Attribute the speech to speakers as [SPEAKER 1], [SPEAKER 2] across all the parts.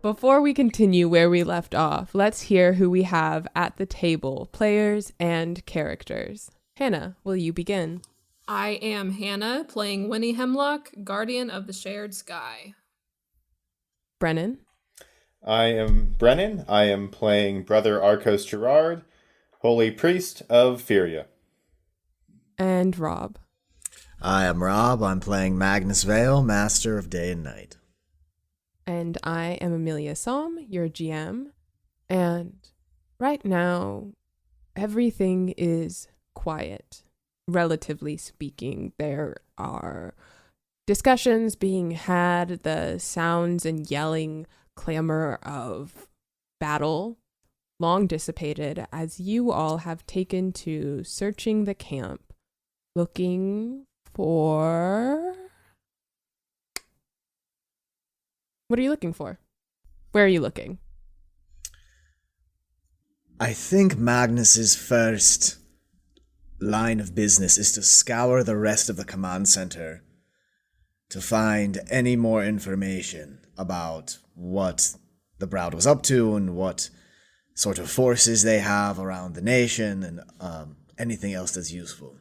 [SPEAKER 1] before we continue where we left off, let's hear who we have at the table, players and characters. Hannah, will you begin?
[SPEAKER 2] I am Hannah, playing Winnie Hemlock, Guardian of the Shared Sky.
[SPEAKER 1] Brennan?
[SPEAKER 3] I am Brennan. I am playing Brother Arcos Gerard, Holy Priest of Fyria.
[SPEAKER 1] And Rob?
[SPEAKER 4] I am Rob. I'm playing Magnus Vale, Master of Day and Night.
[SPEAKER 1] And I am Amelia Somm, your GM. And right now, everything is quiet. Relatively speaking, there are discussions being had, the sounds and yelling clamor of battle long dissipated as you all have taken to searching the camp, looking for... What are you looking for? Where are you looking?
[SPEAKER 4] I think Magnus's first line of business is to scour the rest of the command center to find any more information about what the Browd was up to and what sort of forces they have around the nation and anything else that's useful.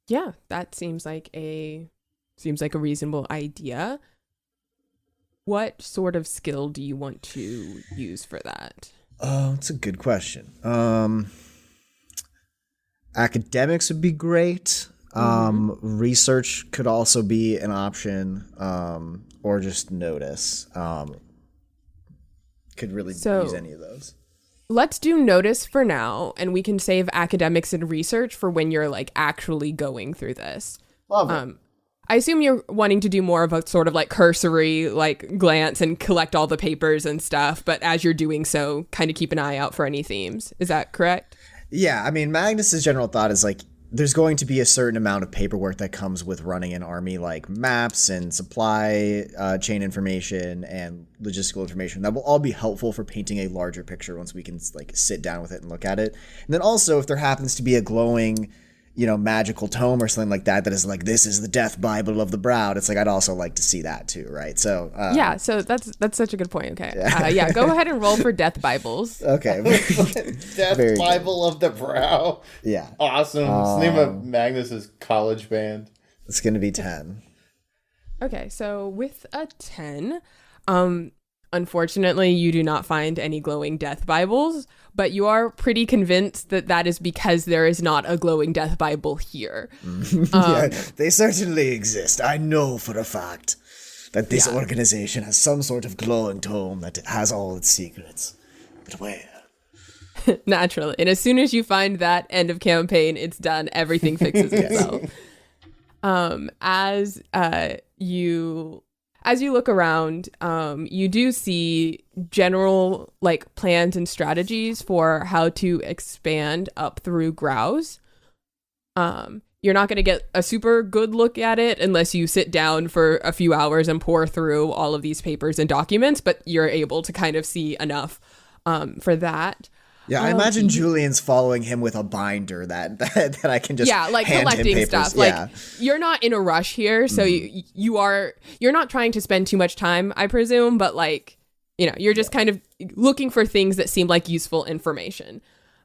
[SPEAKER 1] Yeah, that seems like a reasonable idea. What sort of skill do you want to use for that?
[SPEAKER 4] It's a good question. Academics would be great. Research could also be an option, or just notice. Could really use any of those.
[SPEAKER 1] Let's do notice for now, and we can save academics and research for when you're like actually going through this.
[SPEAKER 4] Love it.
[SPEAKER 1] I assume you're wanting to do more of a sort of like cursory like glance and collect all the papers and stuff, but as you're doing so, kind of keep an eye out for any themes. Is that correct?
[SPEAKER 4] Yeah, I mean, Magnus's general thought is like there's going to be a certain amount of paperwork that comes with running an army, like maps and supply chain information and logistical information that will all be helpful for painting a larger picture once we can like sit down with it and look at it. And then also if there happens to be a glowing, magical tome or something like that is like, this is the death Bible of the Browd. It's like, I'd also like to see that too, right? So
[SPEAKER 1] yeah, so that's such a good point. Okay. Yeah, go ahead and roll for death Bibles.
[SPEAKER 4] Okay.
[SPEAKER 3] Death
[SPEAKER 4] Very
[SPEAKER 3] Bible of the Brow.
[SPEAKER 4] Yeah.
[SPEAKER 3] Awesome. It's the name of Magnus's college band.
[SPEAKER 4] It's going to be 10.
[SPEAKER 1] Okay, so with a 10, unfortunately, you do not find any glowing death Bibles, but you are pretty convinced that that is because there is not a glowing death Bible here.
[SPEAKER 4] Yeah, they certainly exist. I know for a fact that this organization has some sort of glowing tome that has all its secrets. But where?
[SPEAKER 1] Naturally. And as soon as you find that end of campaign, it's done. Everything fixes itself. As you look around, you do see general like plans and strategies for how to expand up through Grouse. You're not going to get a super good look at it unless you sit down for a few hours and pour through all of these papers and documents, but you're able to kind of see enough for that.
[SPEAKER 4] Yeah, I imagine Julian's following him with a binder that I can just
[SPEAKER 1] like
[SPEAKER 4] hand
[SPEAKER 1] collecting
[SPEAKER 4] him
[SPEAKER 1] stuff.
[SPEAKER 4] Yeah.
[SPEAKER 1] Like you're not in a rush here, so you're not trying to spend too much time, I presume, but like you're just kind of looking for things that seem like useful information,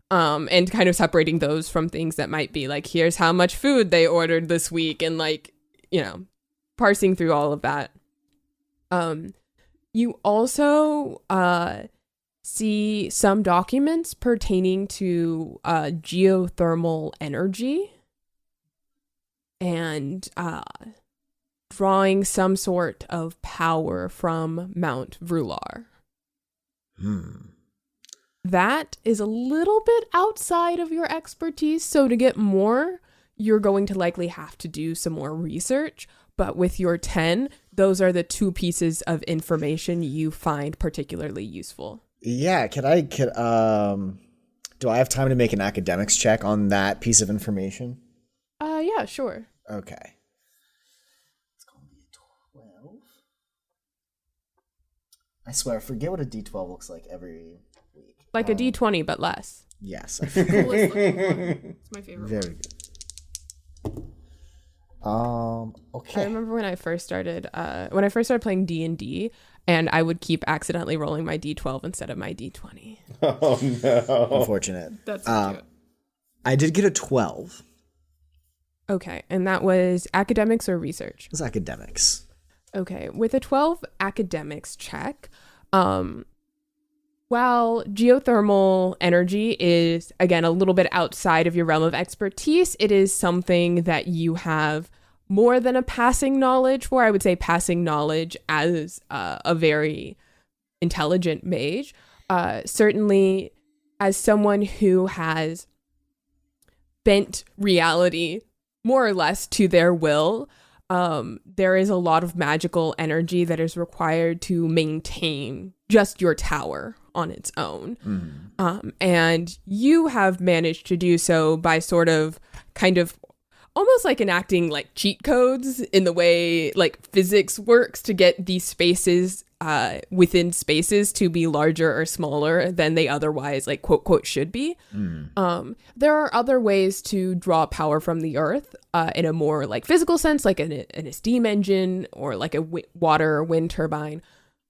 [SPEAKER 1] and kind of separating those from things that might be like, here's how much food they ordered this week, and like parsing through all of that. You also see some documents pertaining to geothermal energy and drawing some sort of power from Mount Vrular. That is a little bit outside of your expertise, so to get more, you're going to likely have to do some more research. But with your 10, those are the two pieces of information you find particularly useful.
[SPEAKER 4] Yeah, do I have time to make an academics check on that piece of information?
[SPEAKER 1] Yeah, sure.
[SPEAKER 4] Okay. It's going to be a 12. I swear, I forget what a D12 looks like every week.
[SPEAKER 1] Like a D20, but less.
[SPEAKER 4] Yes.
[SPEAKER 2] It's my favorite.
[SPEAKER 4] Very good. Okay.
[SPEAKER 1] I remember when I first started playing D&D, and I would keep accidentally rolling my D12 instead of my D20.
[SPEAKER 3] Oh no.
[SPEAKER 4] Unfortunate.
[SPEAKER 2] That's so cute.
[SPEAKER 4] I did get a 12.
[SPEAKER 1] Okay, and that was academics or research?
[SPEAKER 4] It was academics.
[SPEAKER 1] Okay, with a 12 academics check, while geothermal energy is, again, a little bit outside of your realm of expertise, it is something that you have more than a passing knowledge for. I would say passing knowledge as a very intelligent mage. Certainly, as someone who has bent reality more or less to their will, there is a lot of magical energy that is required to maintain just your tower on its own. And you have managed to do so by sort of kind of almost like enacting like cheat codes in the way like physics works to get these spaces within spaces to be larger or smaller than they otherwise like quote quote should be. There are other ways to draw power from the earth in a more like physical sense, like a steam engine or like a water or wind turbine,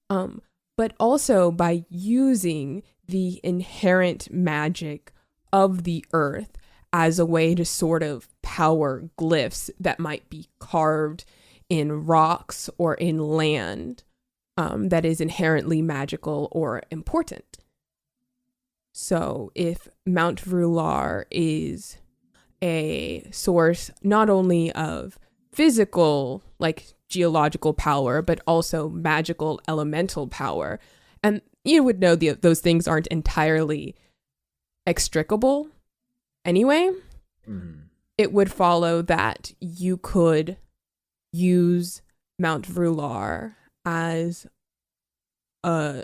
[SPEAKER 1] but also by using the inherent magic of the earth as a way to sort of power glyphs that might be carved in rocks or in land that is inherently magical or important. So if Mount Vrular is a source not only of physical, like geological power, but also magical elemental power, and you would know those things aren't entirely extricable anyway, it would follow that you could use Mount Vrular as a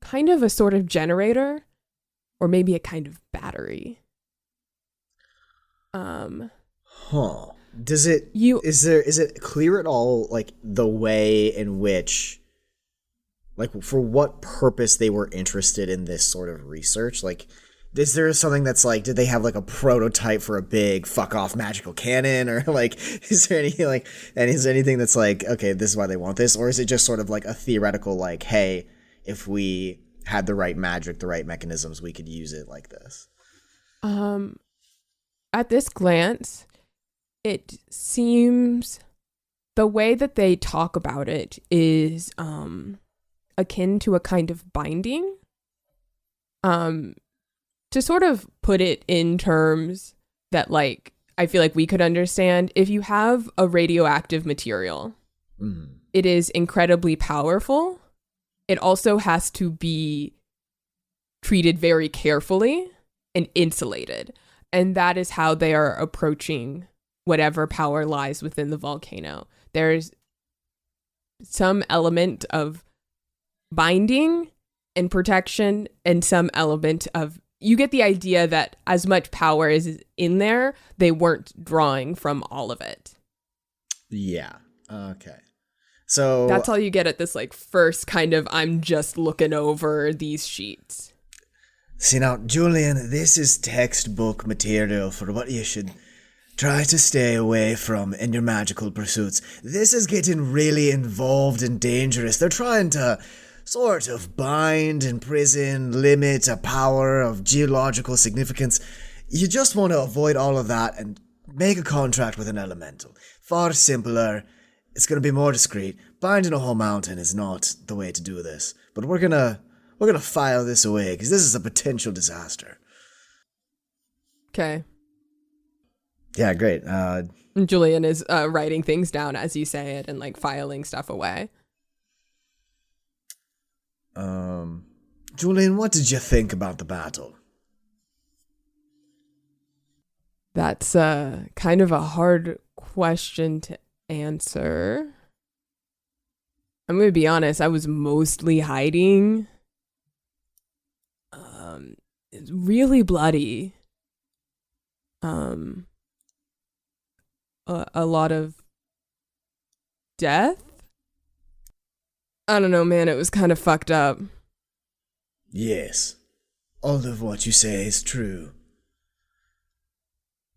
[SPEAKER 1] kind of a sort of generator, or maybe a kind of battery.
[SPEAKER 4] Is it clear at all, like, the way in which, like, for what purpose they were interested in this sort of research? Like, is there something that's like, did they have like a prototype for a big fuck off magical cannon, or like, is there anything that's like, okay, this is why they want this, or is it just sort of like a theoretical, like, hey, if we had the right magic, the right mechanisms, we could use it like this?
[SPEAKER 1] At this glance, it seems the way that they talk about it is akin to a kind of binding. To sort of put it in terms that, like, I feel like we could understand, if you have a radioactive material, it is incredibly powerful. It also has to be treated very carefully and insulated. And that is how they are approaching whatever power lies within the volcano. There's some element of binding and protection, and some element of, you get the idea that as much power is in there, they weren't drawing from all of it.
[SPEAKER 4] Yeah. Okay. So
[SPEAKER 1] that's all you get at this like first kind of, I'm just looking over these sheets.
[SPEAKER 4] See now, Julian, this is textbook material for what you should try to stay away from in your magical pursuits. This is getting really involved and dangerous. They're trying to sort of bind, imprison, limit a power of geological significance. You just want to avoid all of that and make a contract with an elemental. Far simpler. It's going to be more discreet. Binding a whole mountain is not the way to do this. But we're gonna file this away, because this is a potential disaster.
[SPEAKER 1] Okay.
[SPEAKER 4] Yeah, great.
[SPEAKER 1] Julian is writing things down as you say it and like filing stuff away.
[SPEAKER 4] Julian, what did you think about the battle?
[SPEAKER 1] That's kind of a hard question to answer. I'm going to be honest, I was mostly hiding. It's really bloody. A lot of death? I don't know, man, it was kind of fucked up.
[SPEAKER 4] Yes, all of what you say is true.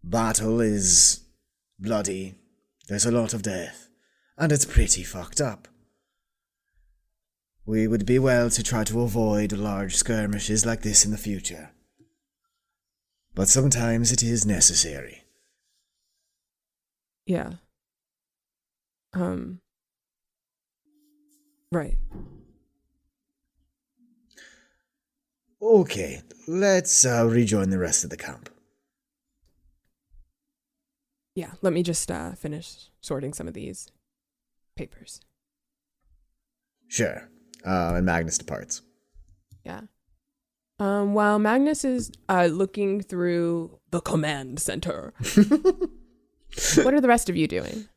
[SPEAKER 4] Battle is bloody, There's a lot of death, and it's pretty fucked up. We would be well to try to avoid large skirmishes like this in the future. But sometimes it is necessary.
[SPEAKER 1] Yeah. Right.
[SPEAKER 4] Okay, let's rejoin the rest of the camp.
[SPEAKER 1] Yeah, let me just finish sorting some of these papers.
[SPEAKER 4] Sure. And Magnus departs.
[SPEAKER 1] Yeah. While Magnus is looking through the command center, what are the rest of you doing?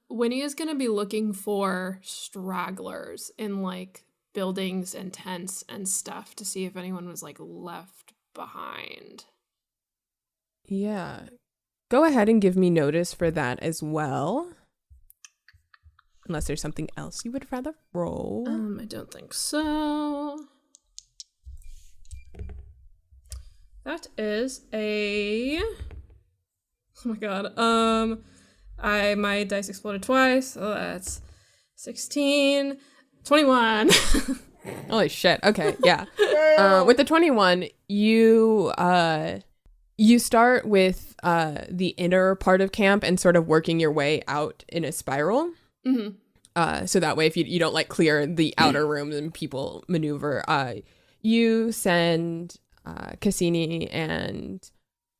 [SPEAKER 2] Winnie is gonna be looking for stragglers in like buildings and tents and stuff to see if anyone was like left behind.
[SPEAKER 1] Yeah. Go ahead and give me notice for that as well. Unless there's something else you would rather roll.
[SPEAKER 2] I don't think so. That is a... Oh my god. My dice exploded twice, so that's 16, 21.
[SPEAKER 1] Holy shit. Okay, yeah. With the 21, you start with the inner part of camp and sort of working your way out in a spiral. Mm-hmm. So that way, if you don't like clear the outer rooms and people maneuver, you send Cassini and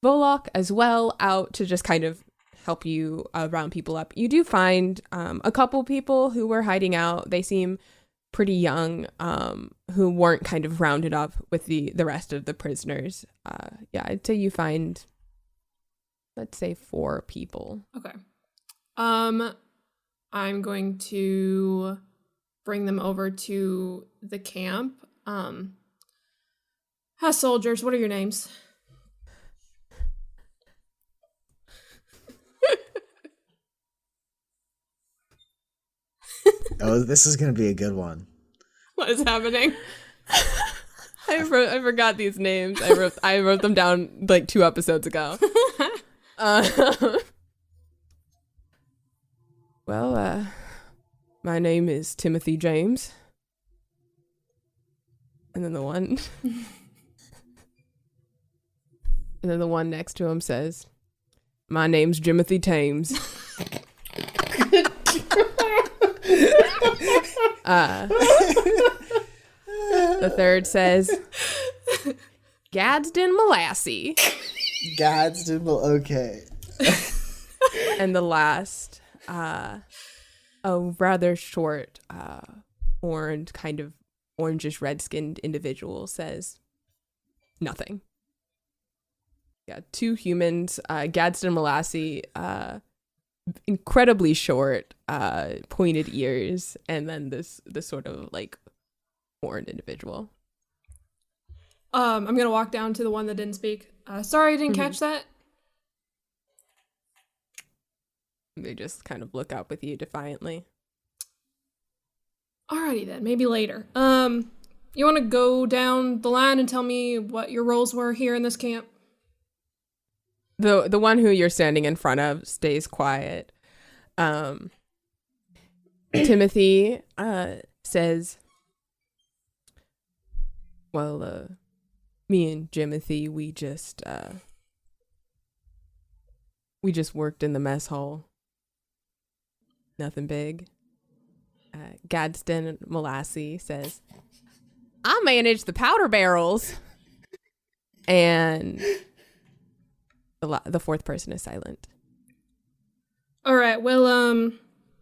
[SPEAKER 1] Volok as well out to just kind of help you round people up. You do find a couple people who were hiding out. They seem pretty young, who weren't kind of rounded up with the rest of the prisoners. Yeah, I'd say you find, let's say, 4 people.
[SPEAKER 2] Okay. I'm going to bring them over to the camp. Hi, soldiers. What are your names?
[SPEAKER 4] Oh, this is going to be a good one.
[SPEAKER 2] What is happening?
[SPEAKER 1] I forgot these names. I wrote them down like 2 episodes ago. Well, my name is Timothy James. And then the one next to him says, my name's Jimothy Thames. The third says, Gadsden Molassy.
[SPEAKER 4] Okay.
[SPEAKER 1] And the last, a rather short, orange, kind of orangish red-skinned individual says, nothing. Yeah, 2 humans, Gadsden Molassy, incredibly short, pointed ears, and then this sort of like horned individual.
[SPEAKER 2] I'm gonna walk down to the one that didn't speak. Sorry, I didn't catch that.
[SPEAKER 1] They just kind of look up with you defiantly.
[SPEAKER 2] Alrighty then, maybe later. You want to go down the line and tell me what your roles were here in this camp?
[SPEAKER 1] The one who you're standing in front of stays quiet. Timothy says, well, me and Jimothy, we just worked in the mess hall. Nothing big. Gadsden Molassy says, I manage the powder barrels. And the 4th person is silent.
[SPEAKER 2] All right, well,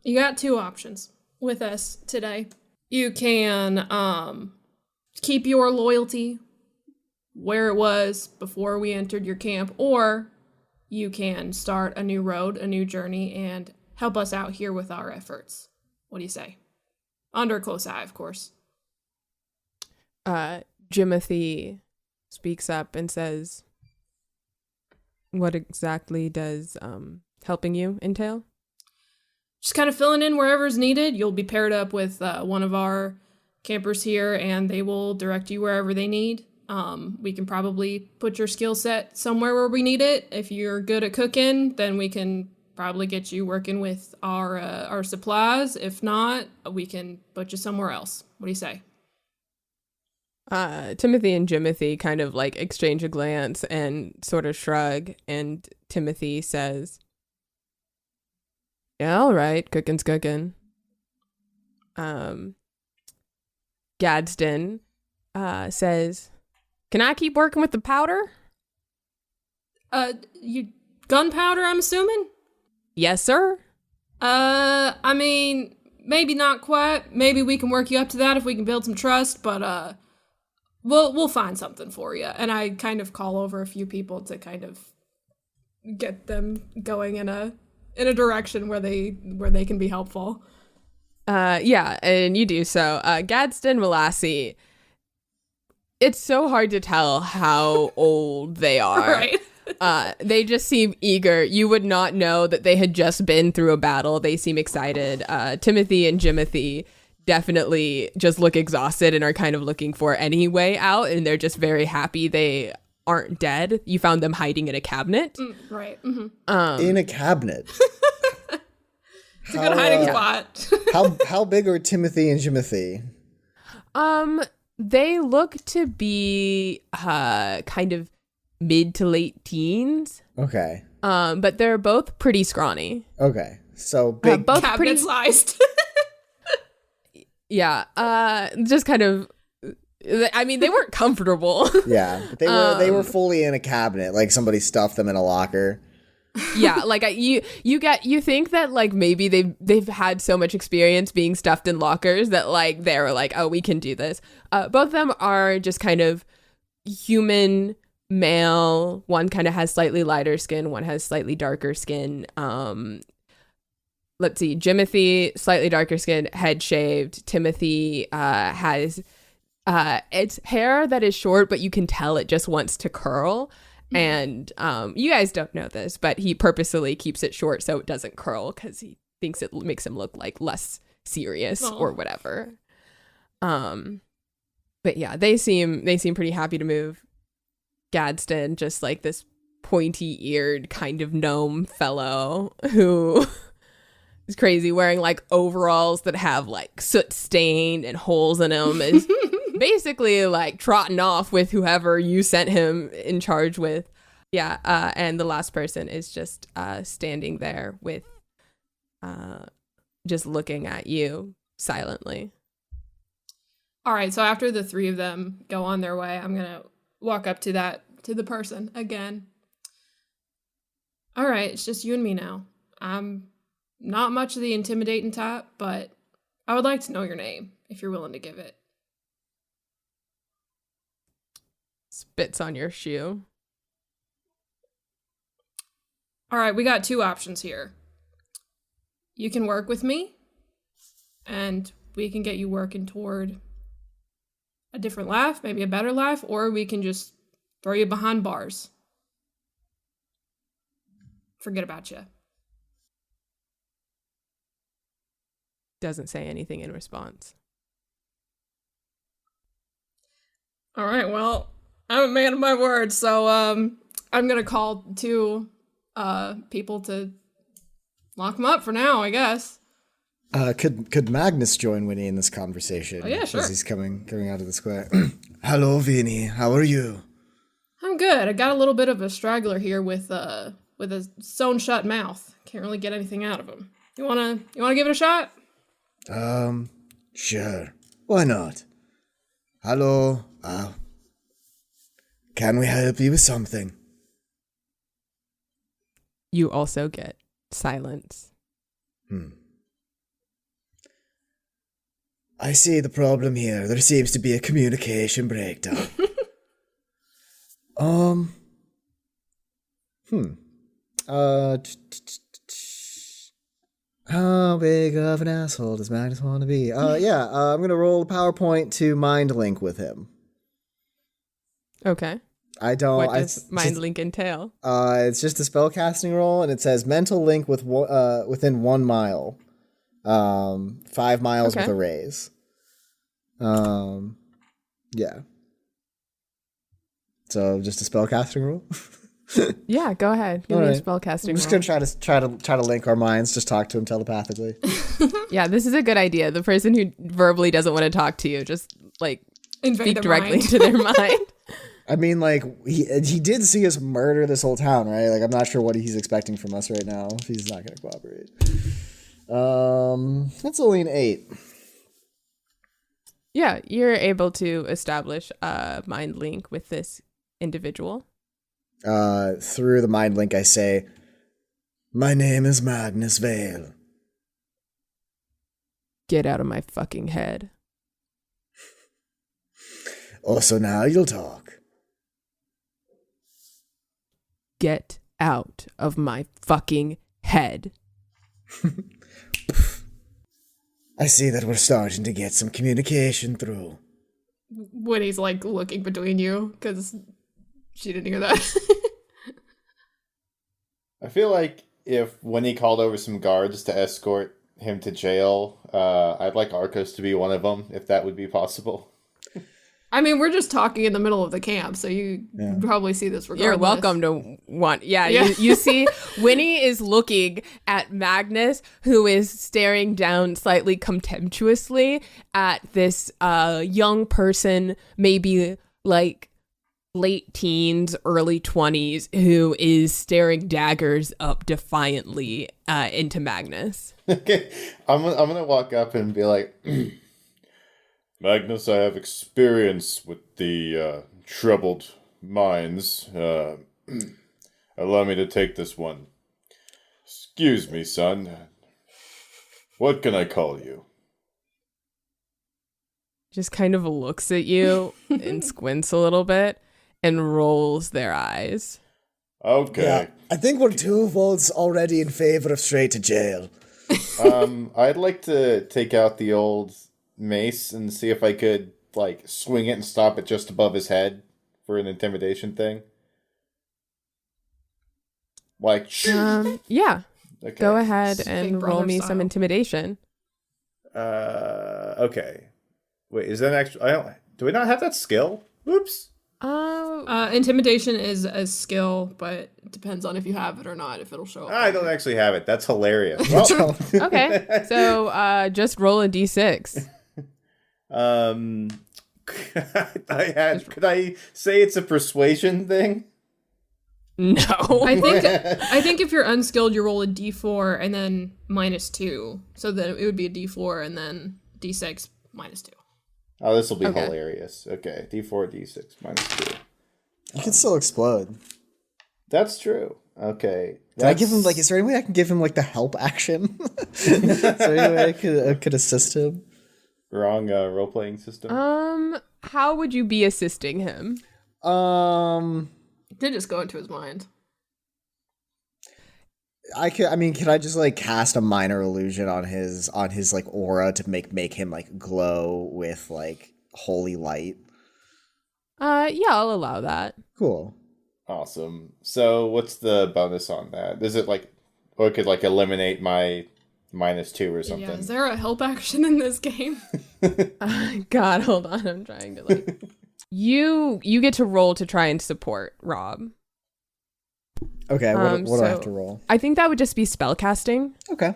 [SPEAKER 2] you got 2 options with us today. You can keep your loyalty where it was before we entered your camp, or you can start a new road, a new journey, and help us out here with our efforts. What do you say? Under close eye, of course.
[SPEAKER 1] Jimothy speaks up and says, what exactly does helping you entail?
[SPEAKER 2] Just kind of filling in wherever's needed. You'll be paired up with one of our campers here, and they will direct you wherever they need. We can probably put your skill set somewhere where we need it. If you're good at cooking, then we can probably get you working with our supplies. If not, we can put you somewhere else. What do you say?
[SPEAKER 1] Timothy and Jimothy kind of like exchange a glance and sort of shrug, and Timothy says, "Yeah, all right, cooking's cooking." Gadsden says, "Can I keep working with the powder?"
[SPEAKER 2] You gunpowder, I'm assuming?
[SPEAKER 1] "Yes, sir."
[SPEAKER 2] I mean, maybe not quite. Maybe we can work you up to that if we can build some trust, but we'll find something for you. And I kind of call over a few people to kind of get them going in a direction where they can be helpful.
[SPEAKER 1] Yeah, and you do so. Gadsden Velassi, it's so hard to tell how old they are.
[SPEAKER 2] Right.
[SPEAKER 1] They just seem eager. You would not know that they had just been through a battle. They seem excited. Timothy and Jimothy definitely just look exhausted and are kind of looking for any way out, and they're just very happy they aren't dead. You found them hiding in a cabinet.
[SPEAKER 2] Right. Mm-hmm.
[SPEAKER 4] In a cabinet.
[SPEAKER 2] It's a good hiding spot.
[SPEAKER 4] how big are Timothy and Jimothy?
[SPEAKER 1] They look to be kind of mid to late teens.
[SPEAKER 4] Okay.
[SPEAKER 1] But they're both pretty scrawny.
[SPEAKER 4] Okay. So big.
[SPEAKER 1] Both
[SPEAKER 2] Cabinet
[SPEAKER 1] pretty
[SPEAKER 2] sized.
[SPEAKER 1] Yeah. Just kind of. I mean, they weren't comfortable.
[SPEAKER 4] Yeah, but they were fully in a cabinet, like somebody stuffed them in a locker.
[SPEAKER 1] Yeah, like you think that like maybe they've had so much experience being stuffed in lockers that like they're like, oh, we can do this. Both of them are just kind of human male. One kind of has slightly lighter skin, one has slightly darker skin. Let's see, Jimothy, slightly darker skin, head shaved. Timothy has it's hair that is short, but you can tell it just wants to curl. And you guys don't know this, but he purposely keeps it short so it doesn't curl because he thinks it makes him look like less serious or whatever. But yeah, they seem pretty happy to move. Gadsden, just like this pointy-eared kind of gnome fellow who is crazy, wearing like overalls that have like soot stain and holes in them, is basically like trotting off with whoever you sent him in charge with. Yeah, and the last person is just standing there with just looking at you silently.
[SPEAKER 2] All right, so after the three of them go on their way, I'm going to walk up to the person again. All right, it's just you and me now. I'm not much of the intimidating type, but I would like to know your name if you're willing to give it.
[SPEAKER 1] Spits on your shoe.
[SPEAKER 2] All right, we got two options here. You can work with me, and we can get you working toward a different life, maybe a better life, or we can just throw you behind bars. Forget about you.
[SPEAKER 1] Doesn't say anything in response.
[SPEAKER 2] All right, well, I'm a man of my word, so I'm gonna call two people to lock them up for now, I guess.
[SPEAKER 4] Could Magnus join Winnie in this conversation?
[SPEAKER 2] Oh, yeah, sure.
[SPEAKER 4] As he's coming out of the square. Hello, Vinny. How are you?
[SPEAKER 2] I'm good. I got a little bit of a straggler here with a sewn shut mouth. Can't really get anything out of him. You wanna give it a shot?
[SPEAKER 4] Sure. Why not? Hello. Can we help you with something?
[SPEAKER 1] You also get silence.
[SPEAKER 4] I see the problem here. There seems to be a communication breakdown. How big of an asshole does Magnus want to be? I'm gonna roll a PowerPoint to mind link with him.
[SPEAKER 1] Okay.
[SPEAKER 4] I don't.
[SPEAKER 1] What does mind link entail?
[SPEAKER 4] It's just a spellcasting roll, and it says mental link with within 1 mile, 5 miles with a raise. Yeah. So just a spellcasting roll.
[SPEAKER 1] Yeah, go ahead. Give
[SPEAKER 4] All
[SPEAKER 1] me a
[SPEAKER 4] right.
[SPEAKER 1] spellcasting
[SPEAKER 4] I'm just
[SPEAKER 1] roll.
[SPEAKER 4] gonna try to link our minds. Just talk to him telepathically.
[SPEAKER 1] Yeah, this is a good idea. The person who verbally doesn't want to talk to you, just like
[SPEAKER 2] Invade
[SPEAKER 1] speak
[SPEAKER 2] their
[SPEAKER 1] directly
[SPEAKER 2] mind.
[SPEAKER 1] into their mind.
[SPEAKER 4] I mean, like he did see us murder this whole town, right? Like I'm not sure what he's expecting from us right now if he's not gonna cooperate. That's only an 8.
[SPEAKER 1] Yeah, you're able to establish a mind link with this individual.
[SPEAKER 4] Through the mind link, I say, "My name is Magnus Vale."
[SPEAKER 1] Get out of my fucking head.
[SPEAKER 4] Oh, so now you'll talk.
[SPEAKER 1] Get out of my fucking head.
[SPEAKER 4] I see that we're starting to get some communication through.
[SPEAKER 2] Winnie's like looking between you because she didn't hear that.
[SPEAKER 3] I feel like if Winnie called over some guards to escort him to jail, I'd like Arcos to be one of them, if that would be possible.
[SPEAKER 2] I mean, we're just talking in the middle of the camp, so you probably see this regardless.
[SPEAKER 1] You're welcome to want. Yeah,
[SPEAKER 2] Yeah.
[SPEAKER 1] You see, Winnie is looking at Magnus, who is staring down slightly contemptuously at this young person, maybe like late teens, early 20s, who is staring daggers up defiantly into Magnus.
[SPEAKER 3] Okay, I'm gonna walk up and be like, Magnus, I have experience with the troubled minds. Allow me to take this one. Excuse me, son. What can I call you?
[SPEAKER 1] Just kind of looks at you and squints a little bit and rolls their eyes.
[SPEAKER 3] Okay.
[SPEAKER 4] Yeah, I think we're 2 votes already in favor of straight to jail.
[SPEAKER 3] I'd like to take out the old mace and see if I could, like, swing it and stop it just above his head for an intimidation thing. Like,
[SPEAKER 1] Yeah,
[SPEAKER 3] okay.
[SPEAKER 1] go ahead
[SPEAKER 2] Big
[SPEAKER 1] and
[SPEAKER 2] brother
[SPEAKER 1] roll me
[SPEAKER 2] style.
[SPEAKER 1] some intimidation.
[SPEAKER 3] Okay. Wait, is that an actual... do we not have that skill? Oops.
[SPEAKER 2] Intimidation is a skill, but it depends on if you have it or not, if it'll show up.
[SPEAKER 3] I don't actually have it. That's hilarious. Well,
[SPEAKER 1] Okay, so just roll a d6.
[SPEAKER 3] could I say it's a persuasion thing?
[SPEAKER 1] No.
[SPEAKER 2] I think if you're unskilled, you roll a d4 and then -2. So then it would be a d4 and then d6 -2.
[SPEAKER 3] Oh, this will be
[SPEAKER 1] Okay.
[SPEAKER 3] hilarious. Okay, D4, D6, -2.
[SPEAKER 4] You can still explode.
[SPEAKER 3] That's true. Okay.
[SPEAKER 4] Can I give him, like, is there any way I can give him, like, the help action? Is there any way I could assist him?
[SPEAKER 3] Wrong role-playing system?
[SPEAKER 1] How would you be assisting him?
[SPEAKER 2] Did just go into his mind.
[SPEAKER 4] Can I just, like, cast a minor illusion on his like aura to make him, like, glow with, like, holy light?
[SPEAKER 1] Yeah, I'll allow that.
[SPEAKER 4] Cool.
[SPEAKER 3] Awesome. So what's the bonus on that? Is it like, or it could like eliminate my -2 or something?
[SPEAKER 2] Yeah, is there a help action in this game?
[SPEAKER 1] God, hold on. I'm trying to like. You get to roll to try and support Rob.
[SPEAKER 4] Okay, what do I have to roll?
[SPEAKER 1] I think that would just be spellcasting.
[SPEAKER 4] Okay.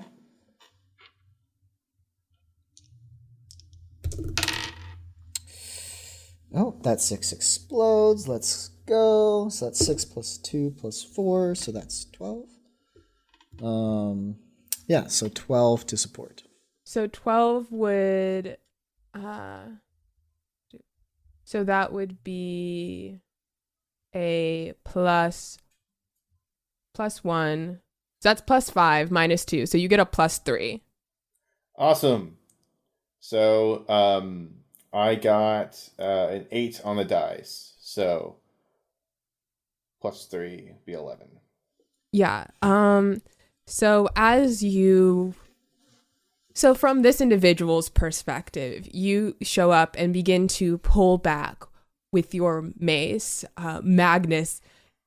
[SPEAKER 4] Oh, that 6 explodes. Let's go. So that's 6 plus 2 plus 4, so that's 12. Yeah, so 12 to support.
[SPEAKER 1] So 12 would so that would be a plus 1. So that's +5 -2. So you get a +3.
[SPEAKER 3] Awesome. So I got an 8 on the dice. So +3 would be 11.
[SPEAKER 1] Yeah. So from this individual's perspective, you show up and begin to pull back with your mace. Magnus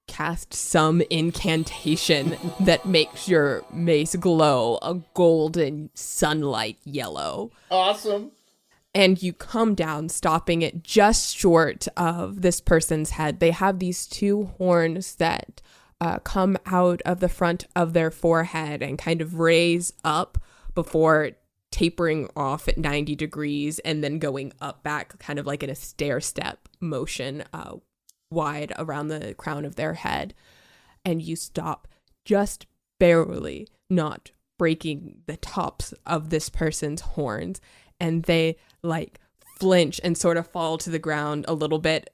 [SPEAKER 1] casts some incantation that makes your mace glow a golden sunlight yellow.
[SPEAKER 3] Awesome.
[SPEAKER 1] and you come down, stopping it just short of this person's head. They have these two horns that come out of the front of their forehead and kind of raise up before tapering off at 90 degrees and then going up back, kind of like in a stair step motion, wide around the crown of their head. And you stop just barely, not breaking the tops of this person's horns, and they like flinch and sort of fall to the ground a little bit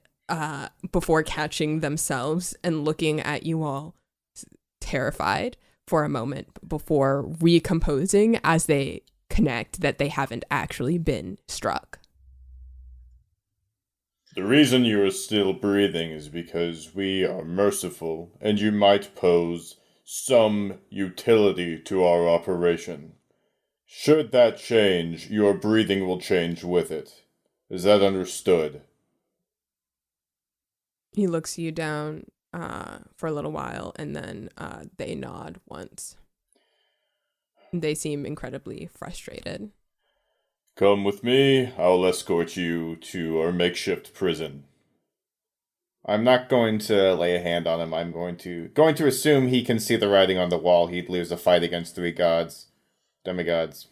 [SPEAKER 1] before catching themselves and looking at you all terrified for a moment before recomposing as they connect that they haven't actually been struck.
[SPEAKER 3] The reason you are still breathing is because we are merciful, and you might pose some utility to our operation. Should that change, your breathing will change with it. Is that understood?
[SPEAKER 1] He looks you down for a little while, and then they nod once. They seem incredibly frustrated.
[SPEAKER 3] Come with me. I'll escort you to our makeshift prison. I'm not going to lay a hand on him. I'm going to assume he can see the writing on the wall. He'd lose a fight against 3 demigods.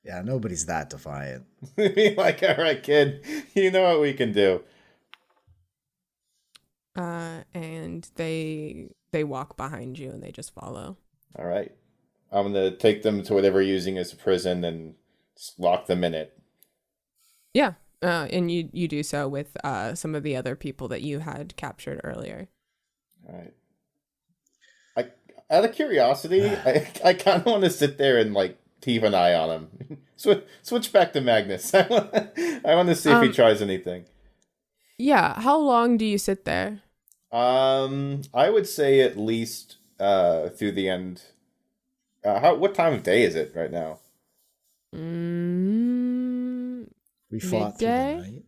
[SPEAKER 4] Yeah, nobody's that defiant.
[SPEAKER 3] Like, all right, kid, you know what we can do.
[SPEAKER 1] And they walk behind you and they just follow.
[SPEAKER 3] All right. I'm going to take them to whatever you're using as a prison and lock them in it.
[SPEAKER 1] Yeah, and you do so with some of the other people that you had captured earlier.
[SPEAKER 3] All right. Out of curiosity, I kind of want to sit there and like keep an eye on him. Switch back to Magnus. I want to see if he tries anything.
[SPEAKER 1] Yeah, how long do you sit there?
[SPEAKER 3] I would say at least through the end. What time of day is it right now?
[SPEAKER 4] We fought through the night.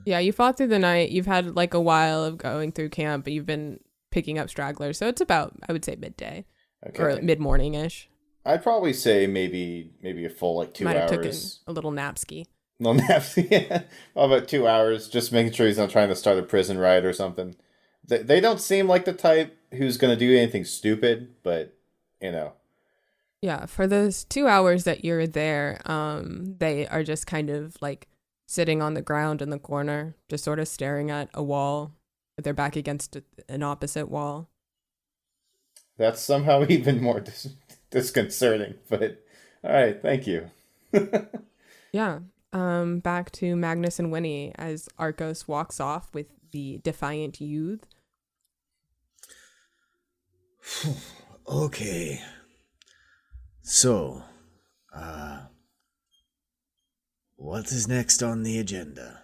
[SPEAKER 1] Yeah, you fought through the night. You've had like a while of going through camp, but you've been picking up stragglers. So it's about, I would say, midday. Okay. Or mid-morning-ish.
[SPEAKER 3] I'd probably say maybe a full like 2
[SPEAKER 1] Might have
[SPEAKER 3] hours.
[SPEAKER 1] taken a little napski.
[SPEAKER 3] No napski, yeah. About 2 hours, just making sure he's not trying to start a prison riot or something. They don't seem like the type who's going to do anything stupid, but, you know.
[SPEAKER 1] Yeah, for those 2 hours that you're there, they are just kind of like sitting on the ground in the corner, just sort of staring at a wall with their back against an opposite wall.
[SPEAKER 3] That's somehow even more disconcerting, but all right, thank you.
[SPEAKER 1] Yeah, back to Magnus and Winnie as Arcos walks off with the defiant youth.
[SPEAKER 4] Okay. So, what is next on the agenda?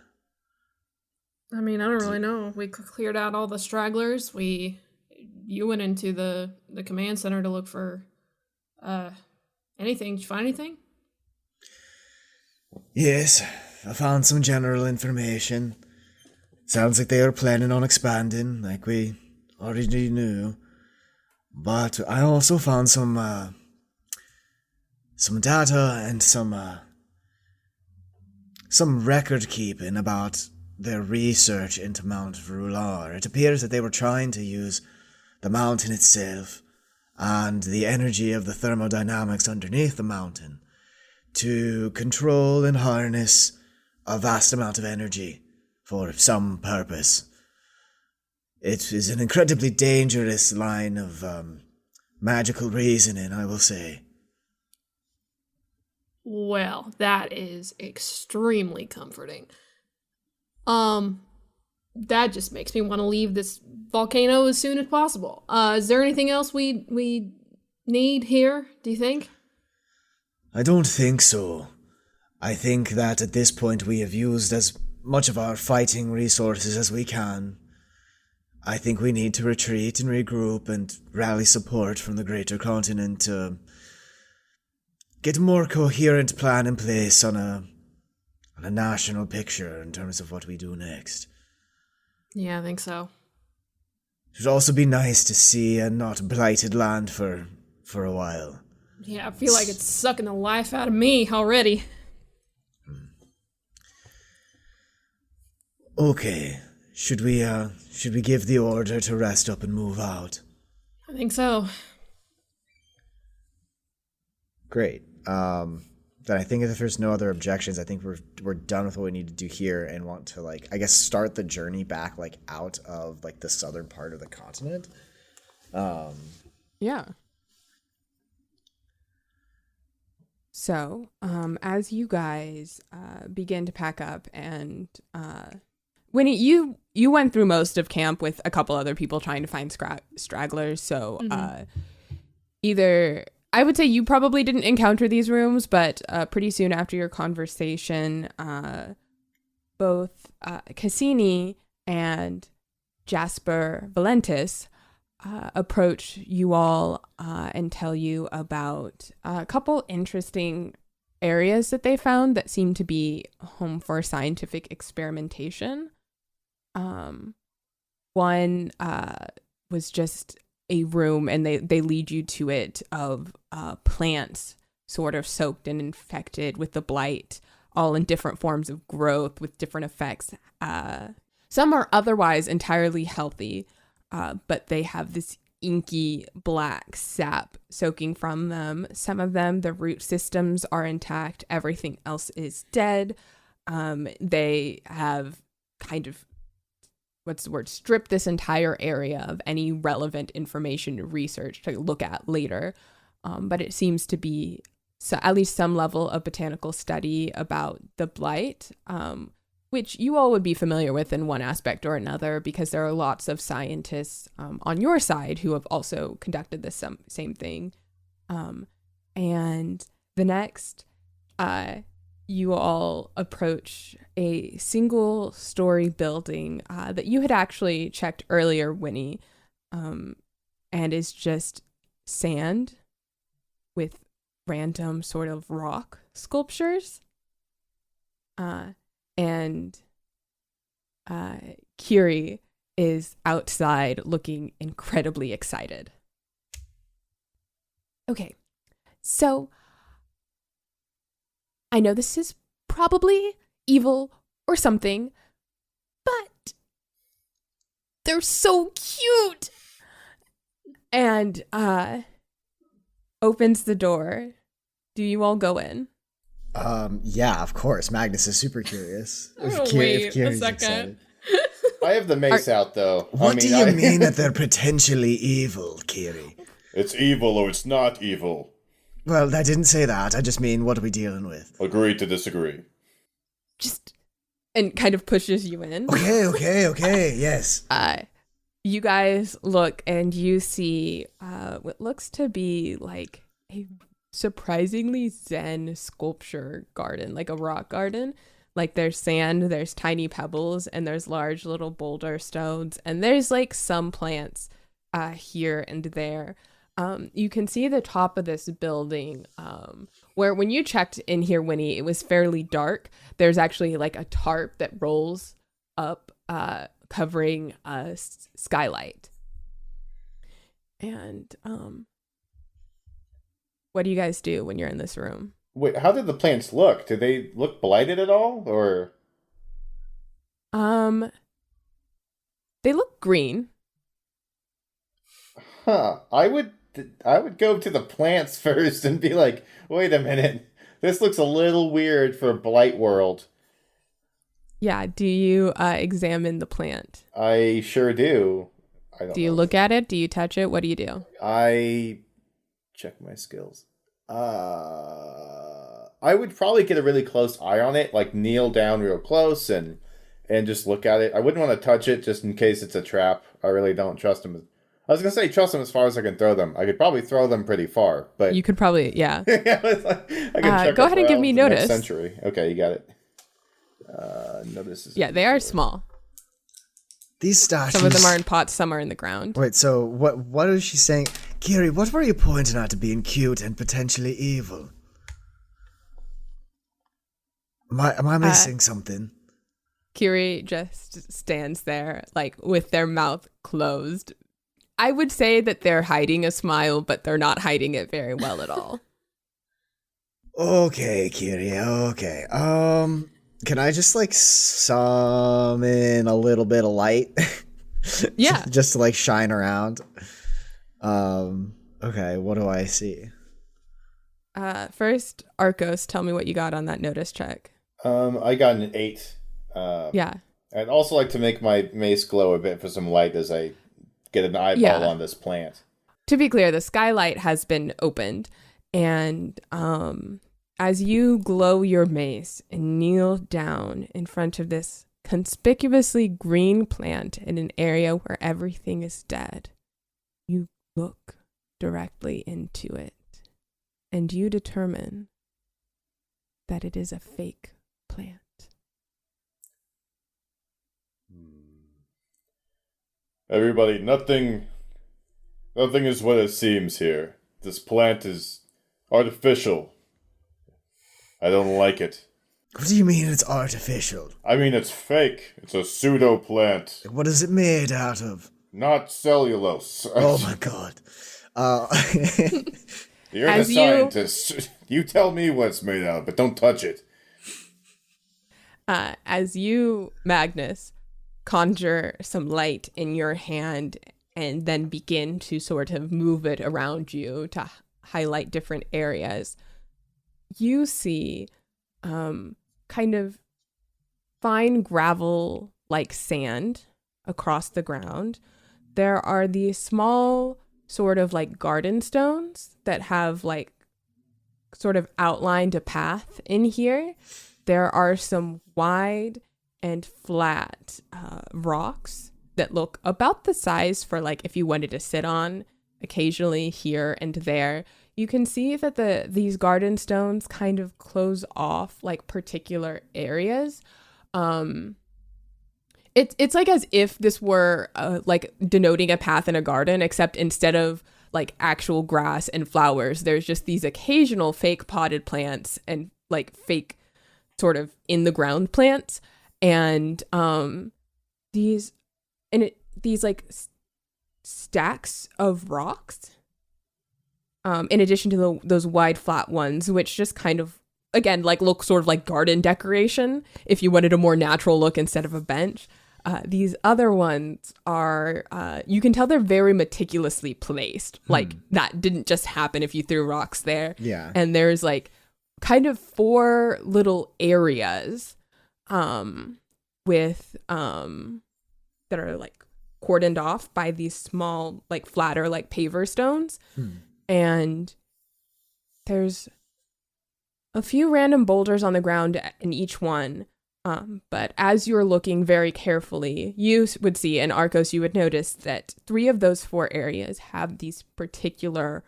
[SPEAKER 2] I mean, I don't really know. We cleared out all the stragglers. You went into the command center to look for anything. Did you find anything?
[SPEAKER 4] Yes, I found some general information. Sounds like they are planning on expanding, like we already knew. But I also found some data and some record keeping about their research into Mount Rular. It appears that they were trying to use the mountain itself and the energy of the thermodynamics underneath the mountain to control and harness a vast amount of energy for some purpose. It is an incredibly dangerous line of magical reasoning, I will say.
[SPEAKER 2] Well, that is extremely comforting. That just makes me want to leave this volcano as soon as possible. Is there anything else we need here, do you think?
[SPEAKER 4] I don't think so. I think that at this point we have used as much of our fighting resources as we can. I think we need to retreat and regroup and rally support from the greater continent to get a more coherent plan in place on a national picture in terms of what we do next.
[SPEAKER 2] Yeah, I think so.
[SPEAKER 4] It would also be nice to see a not blighted land for a while.
[SPEAKER 2] Yeah, I feel like it's sucking the life out of me already.
[SPEAKER 4] Okay. Should we give the order to rest up and move out?
[SPEAKER 2] I think so.
[SPEAKER 4] Great. Then I think if there's no other objections, I think we're done with what we need to do here and want to, like, I guess start the journey back, like, out of, like, the southern part of the continent.
[SPEAKER 1] Yeah. So, as you guys begin to pack up, and Winnie, you went through most of camp with a couple other people trying to find stragglers. So, either I would say you probably didn't encounter these rooms, but pretty soon after your conversation, both Cassini and Jasper Valentis approach you all and tell you about a couple interesting areas that they found that seem to be home for scientific experimentation. One was just a room, and they lead you to it, of plants sort of soaked and infected with the blight, all in different forms of growth with different effects. Some are otherwise entirely healthy, but they have this inky black sap soaking from them. Some of them, the root systems are intact. Everything else is dead. They have kind of, stripped this entire area of any relevant information to research to look at later. But it seems to be at least some level of botanical study about the blight, which you all would be familiar with in one aspect or another, because there are lots of scientists on your side who have also conducted this same thing. And the next, you all approach a single-story building that you had actually checked earlier, Winnie, and is just sand with random sort of rock sculptures. And Kiri is outside looking incredibly excited. Okay, so I know this is probably evil or something, but they're so cute. And opens the door. Do you all go in?
[SPEAKER 4] Yeah, of course. Magnus is super curious.
[SPEAKER 2] Wait a second.
[SPEAKER 3] I have the mace out, though.
[SPEAKER 4] What do you mean that they're potentially evil, Kiri?
[SPEAKER 3] It's evil or it's not evil.
[SPEAKER 4] Well, I didn't say that. I just mean, what are we dealing with?
[SPEAKER 3] Agree to disagree.
[SPEAKER 1] And kind of pushes you in.
[SPEAKER 4] Okay, yes.
[SPEAKER 1] You guys look and you see what looks to be like a surprisingly zen sculpture garden, like a rock garden. Like there's sand, there's tiny pebbles, and there's large little boulder stones, and there's like some plants here and there. You can see the top of this building where when you checked in here, Winnie, it was fairly dark. There's actually like a tarp that rolls up covering a skylight. And what do you guys do when you're in this room?
[SPEAKER 3] Wait, how did the plants look? Did they look blighted at all, or?
[SPEAKER 1] They look green.
[SPEAKER 3] Huh. I would go to the plants first and be like, wait a minute, this looks a little weird for Blight World.
[SPEAKER 1] Yeah, do you examine the plant?
[SPEAKER 3] I sure do.
[SPEAKER 1] Do you look at it? Do you touch it? What do you do?
[SPEAKER 3] I check my skills. I would probably get a really close eye on it, like kneel down real close and just look at it. I wouldn't want to touch it just in case it's a trap. I really don't trust them. I was going to say trust them as far as I can throw them. I could probably throw them pretty far, but...
[SPEAKER 1] You could probably, yeah.
[SPEAKER 3] I could check
[SPEAKER 1] go ahead and give me notice.
[SPEAKER 3] Century. Okay, you got it. Notice is...
[SPEAKER 1] Yeah, they are small.
[SPEAKER 4] These statues...
[SPEAKER 1] Some of them are in pots, some are in the ground.
[SPEAKER 4] Wait, so what is she saying? Kiri, what were you pointing at to being cute and potentially evil? Am I missing something?
[SPEAKER 1] Kiri just stands there, like, with their mouth closed. I would say that they're hiding a smile, but they're not hiding it very well at all.
[SPEAKER 4] Okay, Kiri, okay. Can I just like summon a little bit of light?
[SPEAKER 1] Yeah.
[SPEAKER 4] Just to like shine around. Okay, what do I see?
[SPEAKER 1] First, Arcos, tell me what you got on that notice check.
[SPEAKER 3] I got an 8.
[SPEAKER 1] Yeah.
[SPEAKER 3] I'd also like to make my mace glow a bit for some light as I get an eyeball on this plant.
[SPEAKER 1] To be clear, the skylight has been opened, and as you glow your mace and kneel down in front of this conspicuously green plant in an area where everything is dead, you look directly into it, and you determine that it is a fake plant.
[SPEAKER 3] Everybody, nothing is what it seems here. This plant is artificial. I don't like it.
[SPEAKER 4] What do you mean it's artificial?
[SPEAKER 3] I mean, it's fake. It's a pseudo plant.
[SPEAKER 4] What is it made out of?
[SPEAKER 3] Not cellulose.
[SPEAKER 4] Oh my god.
[SPEAKER 3] You're the scientist. You tell me what it's made out of, but don't touch it.
[SPEAKER 1] As you, Magnus, conjure some light in your hand and then begin to sort of move it around you to highlight different areas, you see kind of fine gravel like sand across the ground. There are these small sort of like garden stones that have like sort of outlined a path in here. There are some wide and flat rocks that look about the size for like if you wanted to sit on occasionally here and there. You can see that these garden stones kind of close off like particular areas. It's like as if this were like denoting a path in a garden, except instead of like actual grass and flowers, there's just these occasional fake potted plants and like fake sort of in the ground plants. And these like stacks of rocks, in addition to those wide flat ones, which just kind of again like look sort of like garden decoration if you wanted a more natural look instead of a bench. These other ones are you can tell they're very meticulously placed. Like that didn't just happen if you threw rocks there.
[SPEAKER 4] Yeah.
[SPEAKER 1] And there's like kind of 4 little areas with that are like cordoned off by these small like flatter like paver stones. And there's a few random boulders on the ground in each one. But as you're looking very carefully, you would see, and Arcos, you would notice that 3 of those 4 areas have these particular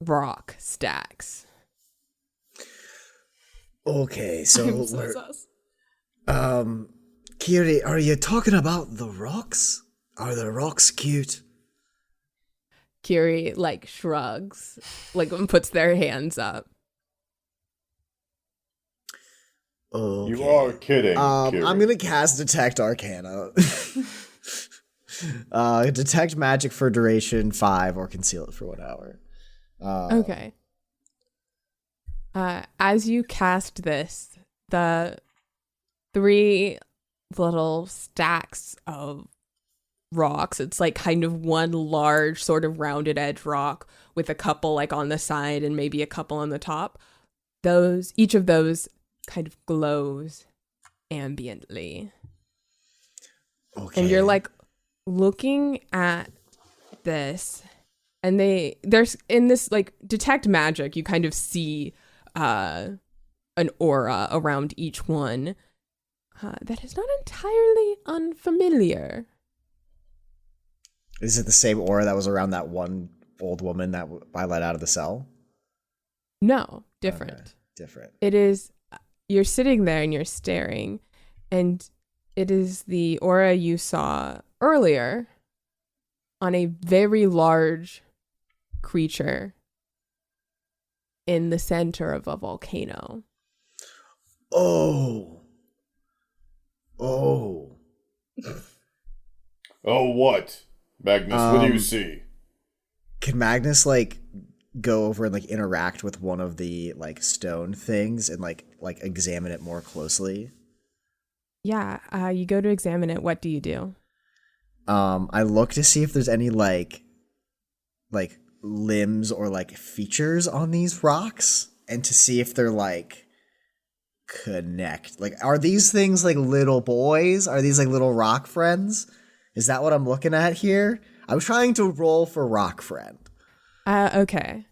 [SPEAKER 1] rock stacks.
[SPEAKER 4] Okay, so
[SPEAKER 2] I'm so sus.
[SPEAKER 4] Kiri, are you talking about the rocks? Are the rocks cute?
[SPEAKER 1] Kiri like shrugs, like and puts their hands up.
[SPEAKER 4] Okay.
[SPEAKER 3] You are kidding. Kiri.
[SPEAKER 4] I'm gonna cast Detect Arcana. Detect magic for duration 5 or conceal it for 1 hour.
[SPEAKER 1] Okay. As you cast this, the 3 little stacks of rocks, it's like kind of one large sort of rounded edge rock with a couple like on the side and maybe a couple on the top. Each of those kind of glows ambiently.
[SPEAKER 4] Okay.
[SPEAKER 1] And you're like looking at this, and there's in this like detect magic, you kind of see an aura around each one that is not entirely unfamiliar.
[SPEAKER 4] Is it the same aura that was around that one old woman that I let out of the cell?
[SPEAKER 1] No, different.
[SPEAKER 4] Okay, different.
[SPEAKER 1] It is, you're sitting there and you're staring, and it is the aura you saw earlier on a very large creature in the center of a volcano.
[SPEAKER 4] Oh.
[SPEAKER 3] Oh, what? Magnus, what do you see?
[SPEAKER 4] Can Magnus like go over and like interact with one of the like stone things and like examine it more closely?
[SPEAKER 1] Yeah, you go to examine it. What do you do?
[SPEAKER 4] I look to see if there's any like limbs or like features on these rocks, and to see if they're like connect. Like, are these things like little boys? Are these like little rock friends? Is that what I'm looking at here? I was trying to roll for rock friend.
[SPEAKER 1] Okay.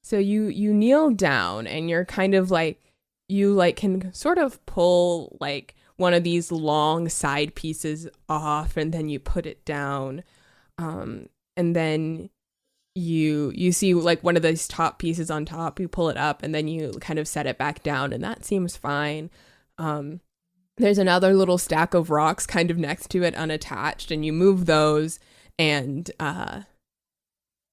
[SPEAKER 1] So you kneel down and you're kind of like, you like can sort of pull like one of these long side pieces off, and then you put it down. And then you see like one of those top pieces on top, you pull it up, and then you kind of set it back down, and that seems fine. There's another little stack of rocks kind of next to it unattached, and you move those, and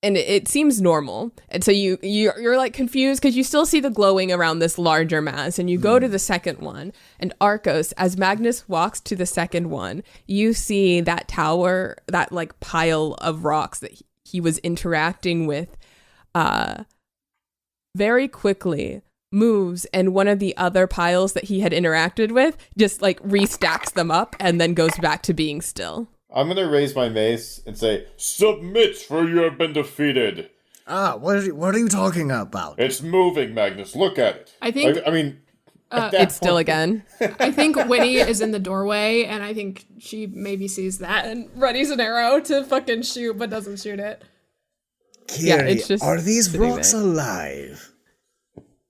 [SPEAKER 1] it seems normal. And so you're like confused because you still see the glowing around this larger mass, and you go to the second one, and Arcos, as Magnus walks to the second one, you see that tower, that like pile of rocks that he was interacting with very quickly moves, and one of the other piles that he had interacted with just like restacks them up and then goes back to being still.
[SPEAKER 3] I'm gonna raise my mace and say, "Submit, for you have been defeated."
[SPEAKER 4] What are you talking about?
[SPEAKER 3] It's moving, Magnus. Look at it.
[SPEAKER 2] I think-
[SPEAKER 3] I mean,
[SPEAKER 1] It's still again.
[SPEAKER 2] I think Winnie is in the doorway, and I think she maybe sees that and readies an arrow to fucking shoot, but doesn't shoot it.
[SPEAKER 4] Kiri,
[SPEAKER 1] Yeah, it's just
[SPEAKER 4] are these
[SPEAKER 1] sitting
[SPEAKER 4] rocks
[SPEAKER 1] there.
[SPEAKER 4] alive?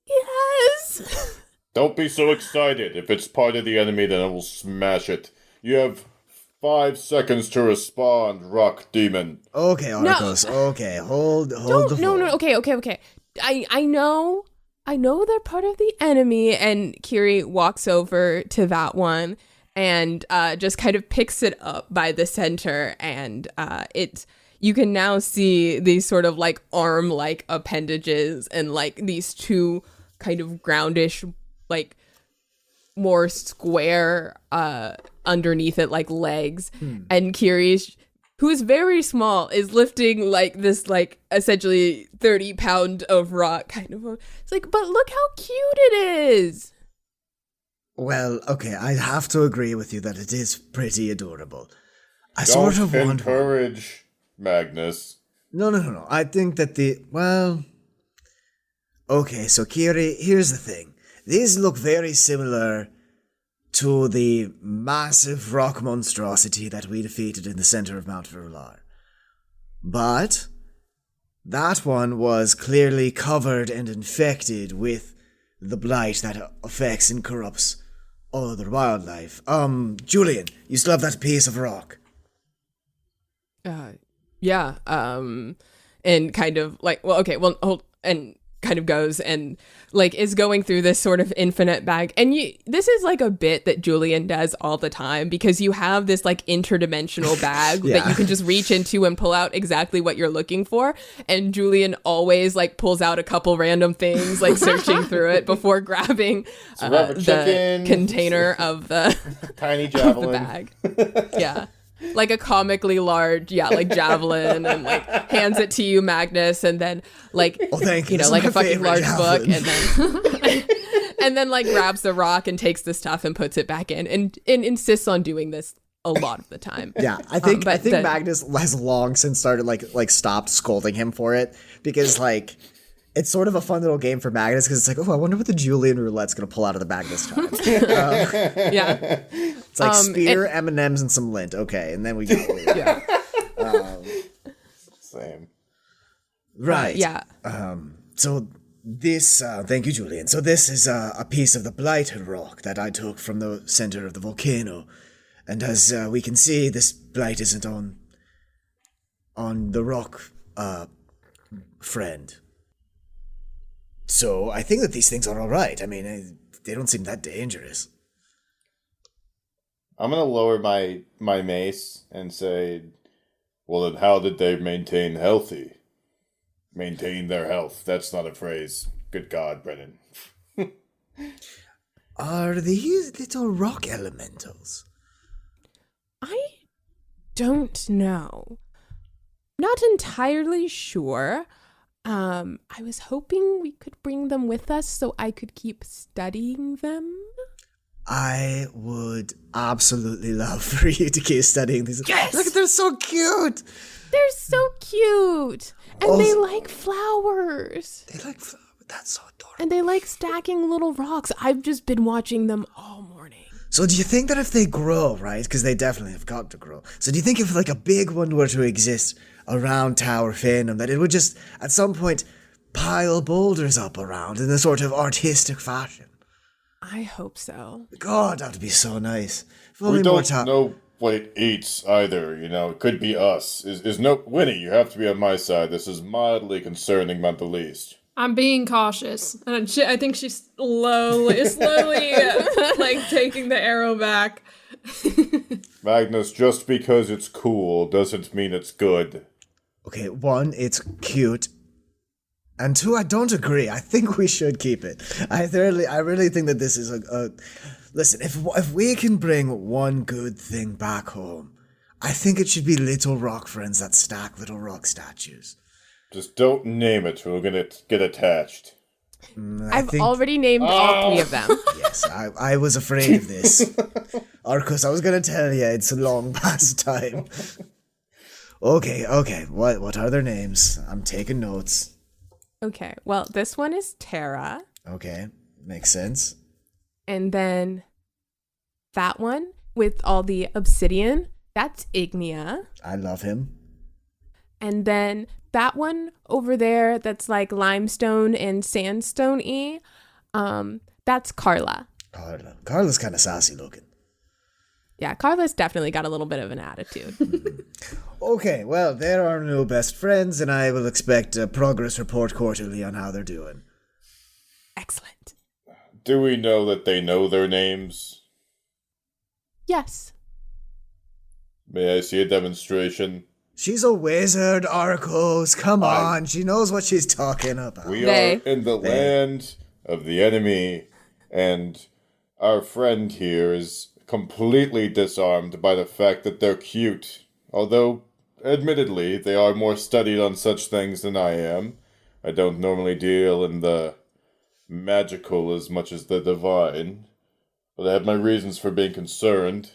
[SPEAKER 1] Yes.
[SPEAKER 3] Don't be so excited. If it's part of the enemy, then I will smash it. You have 5 seconds to respond, rock demon.
[SPEAKER 4] Okay, Arcos. Okay, hold the
[SPEAKER 1] No.
[SPEAKER 4] phone.
[SPEAKER 1] Okay. I know they're part of the enemy, and Kiri walks over to that one and just kind of picks it up by the center, and you can now see these sort of like arm-like appendages and like these two kind of groundish, like more square underneath it, like legs. And Kiri, who is very small, is lifting like this like essentially 30-pound of rock kind of. It's like, but look how cute it is.
[SPEAKER 4] Well, okay, I have to agree with you that it is pretty adorable. I
[SPEAKER 3] Don't
[SPEAKER 4] sort of want...
[SPEAKER 3] encourage Magnus.
[SPEAKER 4] No. I think that Okay, so Kiri, here's the thing. These look very similar to the massive rock monstrosity that we defeated in the center of Mount Verular. But that one was clearly covered and infected with the blight that affects and corrupts all other wildlife. Julian, you still have that piece of rock?
[SPEAKER 1] Yeah. And kind of like, hold, and kind of goes and like is going through this sort of infinite bag. And this is like a bit that Julian does all the time, because you have this like interdimensional bag that you can just reach into and pull out exactly what you're looking for. And Julian always like pulls out a couple random things, like searching through it before grabbing the container of the
[SPEAKER 3] Tiny
[SPEAKER 1] of
[SPEAKER 3] javelin.
[SPEAKER 1] the bag. Yeah. Like a comically large, like javelin, and like hands it to you, Magnus, and then like,
[SPEAKER 4] thank you.
[SPEAKER 1] You know,
[SPEAKER 4] This
[SPEAKER 1] like
[SPEAKER 4] is
[SPEAKER 1] a
[SPEAKER 4] my
[SPEAKER 1] fucking
[SPEAKER 4] favorite
[SPEAKER 1] large
[SPEAKER 4] javelin.
[SPEAKER 1] book, and then and then like grabs the rock and takes the stuff and puts it back in, and insists on doing this a lot of the time.
[SPEAKER 4] Yeah, I think
[SPEAKER 1] but
[SPEAKER 4] Magnus has long since started like stopped scolding him for it, because like it's sort of a fun little game for Magnus, because it's like, oh, I wonder what the Julian roulette's gonna pull out of the bag this time.
[SPEAKER 1] Yeah.
[SPEAKER 4] It's like spear, M&Ms, and some lint. Okay, and then we go.
[SPEAKER 1] Yeah.
[SPEAKER 3] Same.
[SPEAKER 4] Right.
[SPEAKER 1] Yeah.
[SPEAKER 4] So this, thank you, Julian. So this is a piece of the blighted rock that I took from the center of the volcano, and as we can see, this blight isn't on the rock, friend. So I think that these things are all right. I mean, they don't seem that dangerous.
[SPEAKER 3] I'm gonna lower my mace and say, well, then how did they maintain healthy? Maintain their health. That's not a phrase. Good God, Brennan.
[SPEAKER 4] Are these little rock elementals?
[SPEAKER 1] I don't know. Not entirely sure. I was hoping we could bring them with us so I could keep studying them.
[SPEAKER 4] I would absolutely love for you to keep studying these.
[SPEAKER 1] Yes!
[SPEAKER 4] Look, they're so cute.
[SPEAKER 1] They're so cute. And they like flowers.
[SPEAKER 4] They like flowers. That's so adorable.
[SPEAKER 1] And they like stacking little rocks. I've just been watching them all morning.
[SPEAKER 4] So do you think that if they grow, right, because they definitely have got to grow, so do you think if like a big one were to exist around Tower Phantom, that it would just at some point pile boulders up around in a sort of artistic fashion?
[SPEAKER 1] I hope so.
[SPEAKER 4] God, that would be so nice. If
[SPEAKER 3] We
[SPEAKER 4] only more
[SPEAKER 3] don't
[SPEAKER 4] time.
[SPEAKER 3] know what it eats either, you know. It could be us. Is no Winnie, you have to be on my side. This is mildly concerning at the least.
[SPEAKER 2] I'm being cautious, and I think she's slowly, like taking the arrow back.
[SPEAKER 3] Magnus, just because it's cool doesn't mean it's good.
[SPEAKER 4] Okay, one, it's cute. And two, I don't agree. I think we should keep it. I really think that this is a listen, if we can bring one good thing back home, I think it should be little rock friends that stack little rock statues.
[SPEAKER 3] Just don't name it, or we're gonna get attached.
[SPEAKER 1] I've already named all 3 of them.
[SPEAKER 4] Yes, I was afraid of this. Arcus, I was gonna tell you, it's a long past time. Okay, what are their names? I'm taking notes.
[SPEAKER 1] Okay, well, this one is Terra.
[SPEAKER 4] Okay, makes sense.
[SPEAKER 1] And then that one with all the obsidian, that's Ignia.
[SPEAKER 4] I love him.
[SPEAKER 1] And then that one over there that's like limestone and sandstone-y, that's Carla.
[SPEAKER 4] Carla's kind of sassy looking.
[SPEAKER 1] Yeah, Carla's definitely got a little bit of an attitude.
[SPEAKER 4] Okay, well, they're our new best friends, and I will expect a progress report quarterly on how they're doing.
[SPEAKER 1] Excellent.
[SPEAKER 3] Do we know that they know their names?
[SPEAKER 1] Yes.
[SPEAKER 3] May I see a demonstration?
[SPEAKER 4] She's a wizard, Arcos. Come on, she knows what she's talking about.
[SPEAKER 3] We
[SPEAKER 1] They.
[SPEAKER 3] are in the land of the enemy, and our friend here is completely disarmed by the fact that they're cute. Although, admittedly, they are more studied on such things than I am. I don't normally deal in the magical as much as the divine, but I have my reasons for being concerned.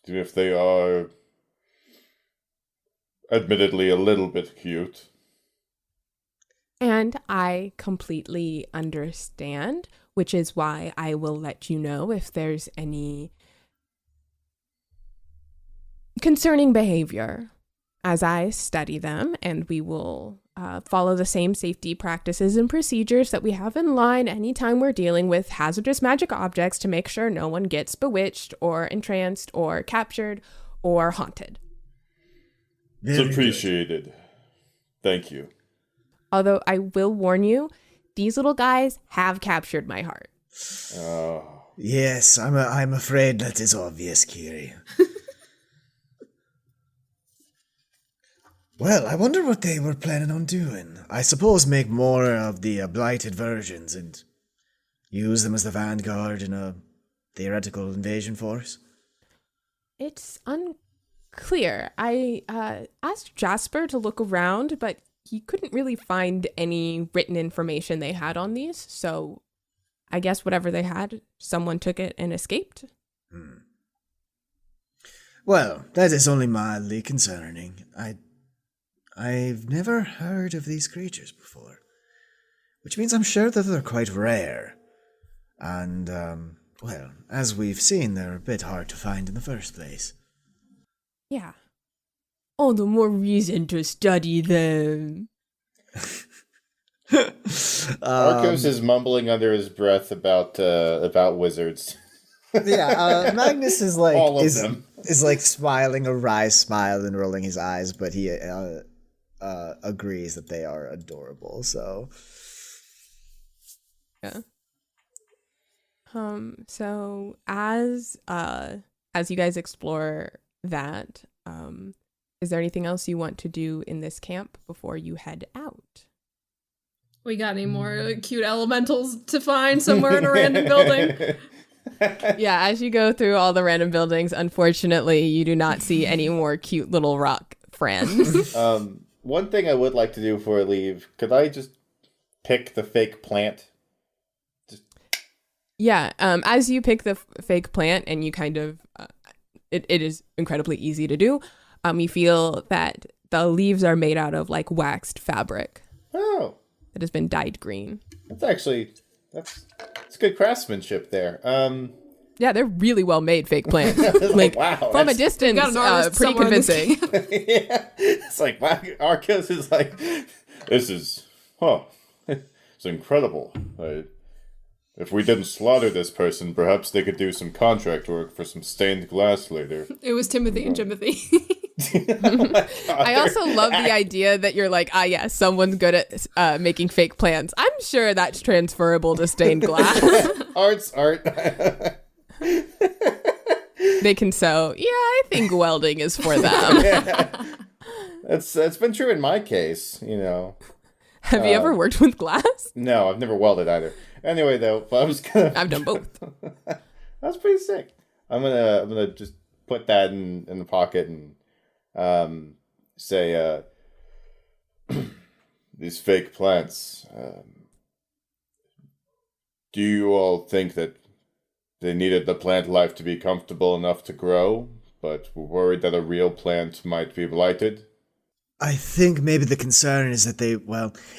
[SPEAKER 3] Even if they are admittedly a little bit cute.
[SPEAKER 1] And I completely understand, which is why I will let you know if there's any concerning behavior as I study them, and we will follow the same safety practices and procedures that we have in line anytime we're dealing with hazardous magic objects to make sure no one gets bewitched or entranced or captured or haunted.
[SPEAKER 3] It's
[SPEAKER 4] Very
[SPEAKER 3] appreciated. Thank you.
[SPEAKER 1] Although I will warn you, these little guys have captured my heart.
[SPEAKER 3] Oh.
[SPEAKER 4] Yes, I'm afraid that is obvious, Kiri. Well, I wonder what they were planning on doing. I suppose make more of the blighted versions and use them as the vanguard in a theoretical invasion force.
[SPEAKER 1] It's unclear. I asked Jasper to look around, but he couldn't really find any written information they had on these, so I guess whatever they had, someone took it and escaped.
[SPEAKER 4] Well, that is only mildly concerning. I've never heard of these creatures before, which means I'm sure that they're quite rare. And, well, as we've seen, they're a bit hard to find in the first place.
[SPEAKER 1] Yeah. All the more reason to study them.
[SPEAKER 3] Arcos is mumbling under his breath about wizards.
[SPEAKER 4] Yeah, Magnus is like
[SPEAKER 3] All of them.
[SPEAKER 4] is like smiling a wry smile and rolling his eyes, but he agrees that they are adorable. So
[SPEAKER 1] Yeah. So as you guys explore that, is there anything else you want to do in this camp before you head out?
[SPEAKER 2] We got any more cute elementals to find somewhere in a random building?
[SPEAKER 1] Yeah, as you go through all the random buildings, unfortunately, you do not see any more cute little rock friends.
[SPEAKER 3] One thing I would like to do before I leave, could I just pick the fake plant?
[SPEAKER 1] Yeah. As you pick the fake plant and you kind of, it is incredibly easy to do. You feel that the leaves are made out of like waxed fabric.
[SPEAKER 3] Oh,
[SPEAKER 1] That has been dyed green.
[SPEAKER 3] That's good craftsmanship there.
[SPEAKER 1] Yeah, they're really well made fake plants. Like
[SPEAKER 3] wow,
[SPEAKER 1] from a distance,
[SPEAKER 2] got an artist
[SPEAKER 1] pretty
[SPEAKER 2] somewhere in this
[SPEAKER 1] convincing.
[SPEAKER 3] yeah, it's like wow, Arcos is like, this is, it's incredible. If we didn't slaughter this person, perhaps they could do some contract work for some stained glass later.
[SPEAKER 2] It was Timothy and Timothy.
[SPEAKER 1] I also love the idea that you're like, yes, someone's good at making fake plants. I'm sure that's transferable to stained glass.
[SPEAKER 3] Art's art.
[SPEAKER 1] They can sew. Yeah, I think welding is for them.
[SPEAKER 3] That's been true in my case, you know.
[SPEAKER 1] Have you ever worked with glass?
[SPEAKER 3] No, I've never welded either. Anyway, though, I was gonna.
[SPEAKER 1] I've done both.
[SPEAKER 3] That's pretty sick. I'm gonna just put that in the pocket and say these fake plants. Do you all think that they needed the plant life to be comfortable enough to grow, but were worried that a real plant might be blighted?
[SPEAKER 4] I think maybe the concern is that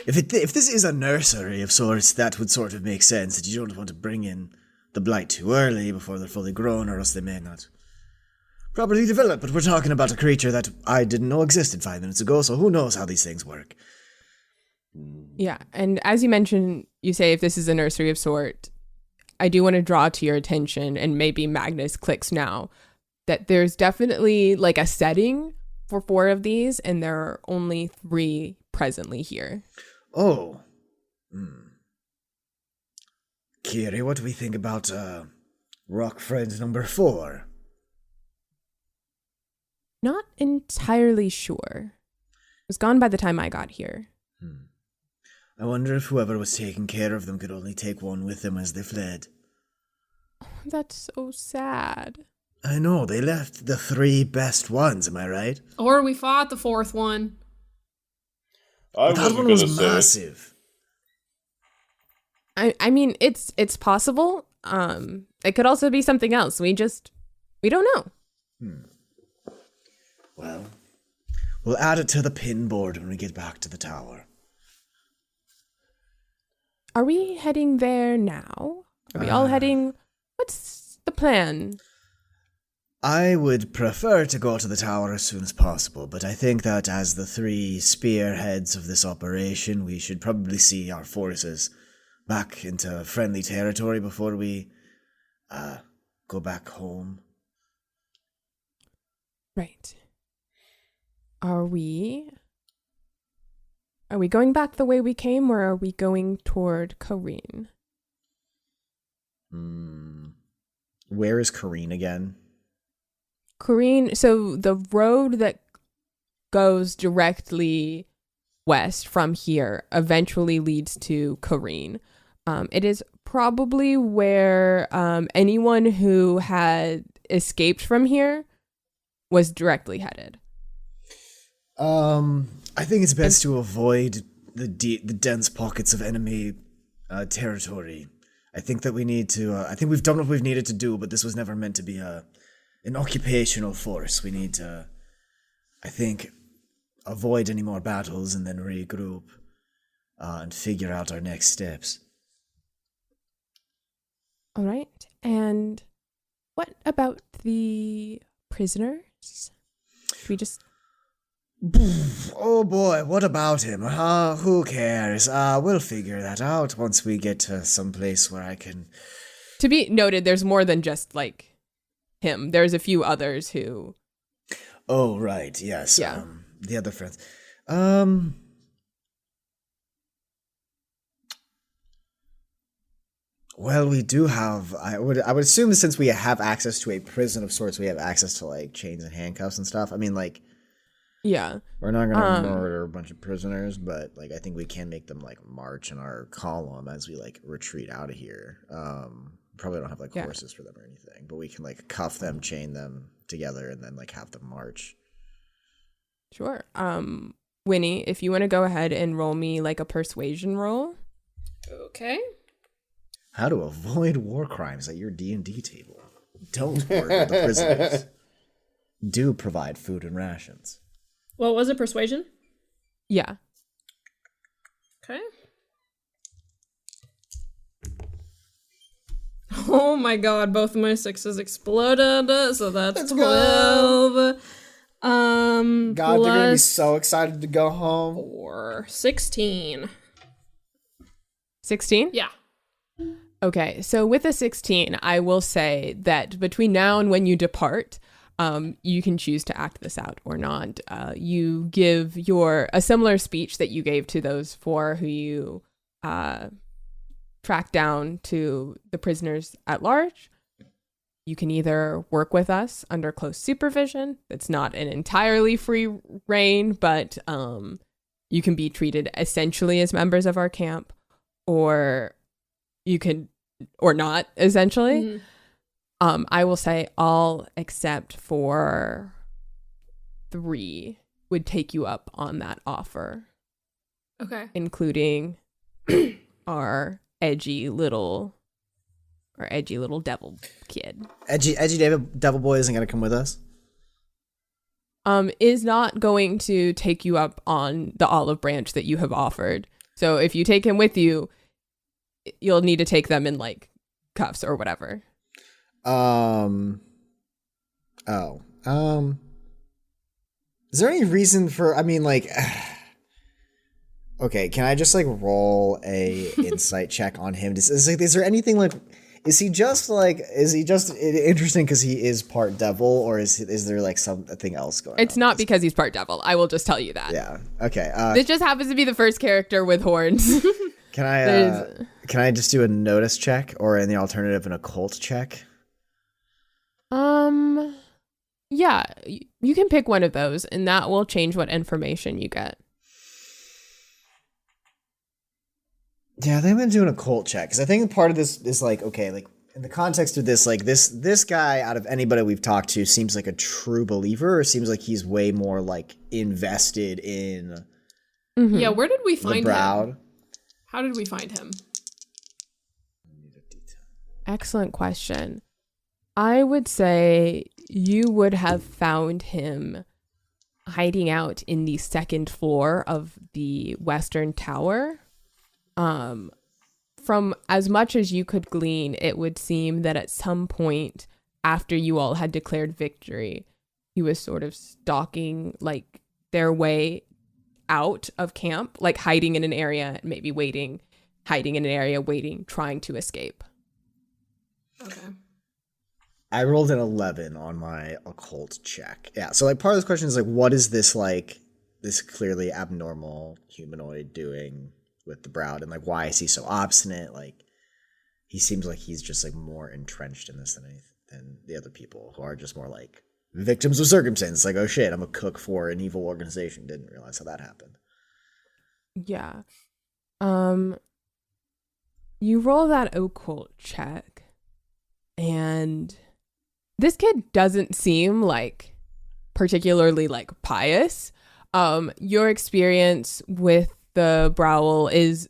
[SPEAKER 4] if this is a nursery of sorts, that would sort of make sense, that you don't want to bring in the blight too early before they're fully grown, or else they may not properly develop. But we're talking about a creature that I didn't know existed 5 minutes ago, so who knows how these things work.
[SPEAKER 1] Yeah, and as you mentioned, you say if this is a nursery of sort, I do want to draw to your attention, and maybe Magnus clicks now, that there's definitely like a setting for 4 of these, and there are only 3 presently here.
[SPEAKER 4] Oh. Kiri, what do we think about rock friend number 4?
[SPEAKER 1] Not entirely sure. It was gone by the time I got here.
[SPEAKER 4] I wonder if whoever was taking care of them could only take one with them as they fled.
[SPEAKER 1] Oh, that's so sad.
[SPEAKER 4] I know, they left the 3 best ones, am I right?
[SPEAKER 2] Or we fought the 4th one.
[SPEAKER 4] That one was massive.
[SPEAKER 1] I mean, it's possible. It could also be something else. We don't know.
[SPEAKER 4] Well, we'll add it to the pin board when we get back to the tower.
[SPEAKER 1] Are we heading there now? Are we all heading? What's the plan?
[SPEAKER 4] I would prefer to go to the tower as soon as possible, but I think that as the 3 spearheads of this operation, we should probably see our forces back into friendly territory before we go back home.
[SPEAKER 1] Right. Are we going back the way we came, or are we going toward Kareen?
[SPEAKER 4] Where is Kareen again?
[SPEAKER 1] Kareen, so the road that goes directly west from here eventually leads to Kareen. It is probably where anyone who had escaped from here was directly headed.
[SPEAKER 4] I think it's best to avoid the dense pockets of enemy territory. I think that we need to. I think we've done what we've needed to do, but this was never meant to be an occupational force. We need to, I think, avoid any more battles and then regroup and figure out our next steps.
[SPEAKER 1] All right. And what about the prisoners? Should we just...
[SPEAKER 4] Oh boy, what about him? Who cares? We'll figure that out once we get to some place where I can...
[SPEAKER 1] To be noted, there's more than just, like, him. There's a few others who...
[SPEAKER 4] Oh, right, yes.
[SPEAKER 1] Yeah.
[SPEAKER 4] The other friends. Well, we do have... I would assume that since we have access to a prison of sorts, we have access to, like, chains and handcuffs and stuff. I mean, like...
[SPEAKER 1] Yeah.
[SPEAKER 4] We're not gonna murder a bunch of prisoners, but like I think we can make them like march in our column as we like retreat out of here. Probably don't have like horses for them or anything, but we can like cuff them, chain them together, and then like have them march.
[SPEAKER 1] Sure. Winnie, if you want to go ahead and roll me like a persuasion roll.
[SPEAKER 2] Okay.
[SPEAKER 4] How to avoid war crimes at your D&D table. Don't work with the prisoners. Do provide food and rations.
[SPEAKER 2] What was it? Persuasion?
[SPEAKER 1] Yeah.
[SPEAKER 2] Okay. Oh my god, both of my 6s exploded, so that's 12.
[SPEAKER 4] God, they're gonna be
[SPEAKER 2] plus
[SPEAKER 4] so excited to go home.
[SPEAKER 2] 4, 16.
[SPEAKER 1] 16?
[SPEAKER 2] Yeah.
[SPEAKER 1] Okay, so with a 16, I will say that between now and when you depart, you can choose to act this out or not. You give a similar speech that you gave to those 4 who you tracked down to the prisoners at large. You can either work with us under close supervision. It's not an entirely free reign, but you can be treated essentially as members of our camp, or you can, or not, essentially. Mm-hmm. I will say all except for 3 would take you up on that offer.
[SPEAKER 2] Okay.
[SPEAKER 1] Including our edgy little devil kid.
[SPEAKER 4] Edgy devil boy isn't gonna come with us?
[SPEAKER 1] Is not going to take you up on the olive branch that you have offered. So if you take him with you, you'll need to take them in like cuffs or whatever.
[SPEAKER 4] Is there any reason for, I mean, like, okay, can I just like roll a insight check on him? Is there anything like, is he just interesting because he is part devil, or is there like something else going on?
[SPEAKER 1] It's not because he's part devil. I will just tell you that.
[SPEAKER 4] Yeah. Okay.
[SPEAKER 1] This just happens to be the first character with horns.
[SPEAKER 4] Can I just do a notice check, or in the alternative, an occult check?
[SPEAKER 1] Yeah, you can pick one of those, and that will change what information you get.
[SPEAKER 4] Yeah, I think I'm gonna do an occult check, because I think part of this is like, okay, like in the context of this, like this guy out of anybody we've talked to seems like a true believer, or seems like he's way more like invested in.
[SPEAKER 2] Mm-hmm. Yeah, where did we find
[SPEAKER 4] him?
[SPEAKER 2] How did we find him?
[SPEAKER 1] Excellent question. I would say you would have found him hiding out in the second floor of the Western Tower. From as much as you could glean, it would seem that at some point after you all had declared victory, he was sort of stalking like their way out of camp, like hiding in an area, maybe waiting, trying to escape.
[SPEAKER 2] Okay.
[SPEAKER 4] I rolled an 11 on my occult check. Yeah, so like part of this question is like, what is this like this clearly abnormal humanoid doing with the Browd, and like why is he so obstinate? Like he seems like he's just like more entrenched in this than the other people who are just more like victims of circumstance. Like, oh shit, I'm a cook for an evil organization. Didn't realize how that happened.
[SPEAKER 1] Yeah. You roll that occult check, and this kid doesn't seem like particularly like pious. Your experience with the Browl is,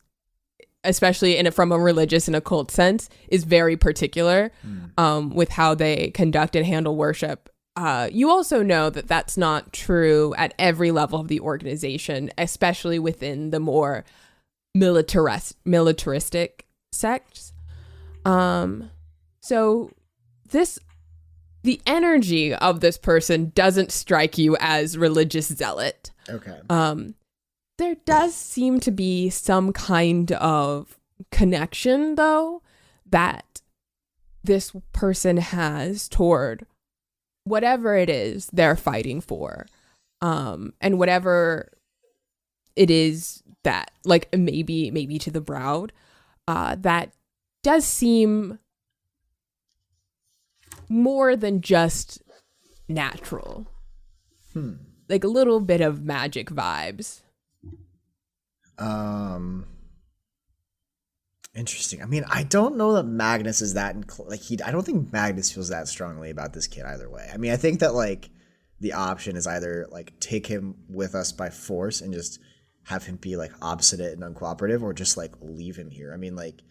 [SPEAKER 1] especially from a religious and occult sense, is very particular with how they conduct and handle worship. You also know that that's not true at every level of the organization, especially within the more militaristic sects. So the energy of this person doesn't strike you as religious zealot.
[SPEAKER 4] Okay.
[SPEAKER 1] There does seem to be some kind of connection, though, that this person has toward whatever it is they're fighting for, and whatever it is that, like, maybe to the Browd, that does seem more than just natural. Like a little bit of magic vibes.
[SPEAKER 4] Interesting. I mean, I don't know that Magnus is that I don't think Magnus feels that strongly about this kid either way. I mean, I think that like the option is either like take him with us by force and just have him be like obstinate and uncooperative, or just like leave him here. I mean, like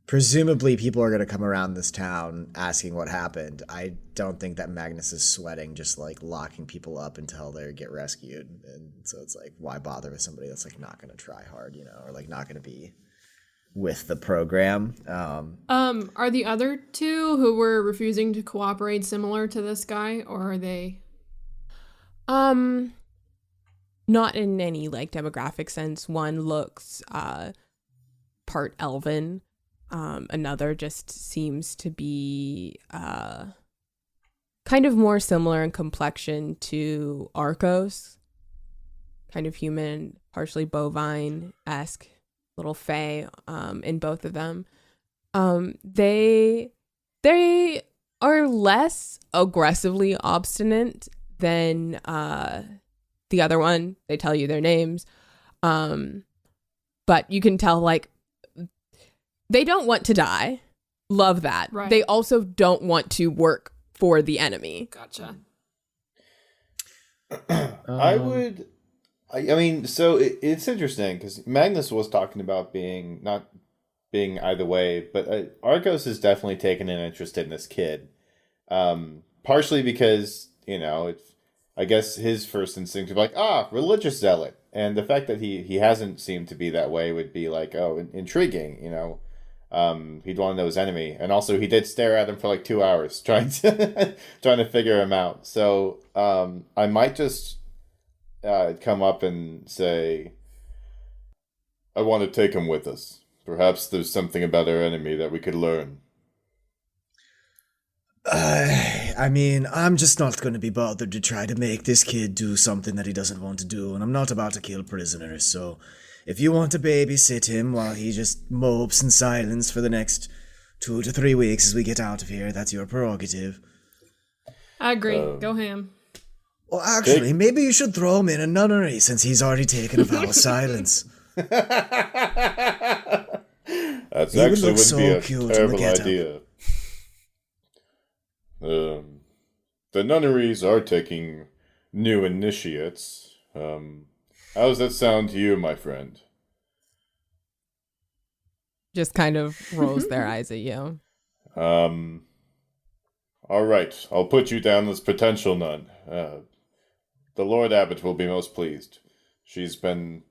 [SPEAKER 4] presumably people are going to come around this town asking what happened. I don't think that Magnus is sweating just like locking people up until they get rescued. And so it's like, why bother with somebody that's like not going to try hard, or like not going to be with the program.
[SPEAKER 2] Are the other two who were refusing to cooperate similar to this guy, or are they?
[SPEAKER 1] Not in any like demographic sense. One looks part elven. Another just seems to be kind of more similar in complexion to Arcos. Kind of human, partially bovine-esque, little fae in both of them. They are less aggressively obstinate than the other one. They tell you their names. But you can tell like they don't want to die. Love that.
[SPEAKER 2] Right.
[SPEAKER 1] They also don't want to work for the enemy.
[SPEAKER 2] Gotcha.
[SPEAKER 3] I mean, so it's interesting because Magnus was talking about not being either way, but Arcos has definitely taken an interest in this kid. Partially because, I guess his first instinct would be like, religious zealot. And the fact that he hasn't seemed to be that way would be like, intriguing, he'd want to know his enemy. And also he did stare at him for like 2 hours trying to figure him out. So I might just come up and say, I want to take him with us. Perhaps there's something about our enemy that we could learn.
[SPEAKER 4] I mean, I'm just not going to be bothered to try to make this kid do something that he doesn't want to do, and I'm not about to kill prisoners, so if you want to babysit him while he just mopes in silence for the next 2 to 3 weeks as we get out of here, that's your prerogative.
[SPEAKER 2] I agree. Go ham.
[SPEAKER 4] Well, actually, maybe you should throw him in a nunnery since he's already taken a vow of silence.
[SPEAKER 3] That's
[SPEAKER 4] He would
[SPEAKER 3] actually
[SPEAKER 4] look so
[SPEAKER 3] be a
[SPEAKER 4] cute in the
[SPEAKER 3] terrible
[SPEAKER 4] getup.
[SPEAKER 3] idea. The nunneries are taking new initiates. How does that sound to you, my friend?
[SPEAKER 1] Just kind of rolls their eyes at you.
[SPEAKER 3] All right, I'll put you down as potential nun. The Lord Abbot will be most pleased. She's been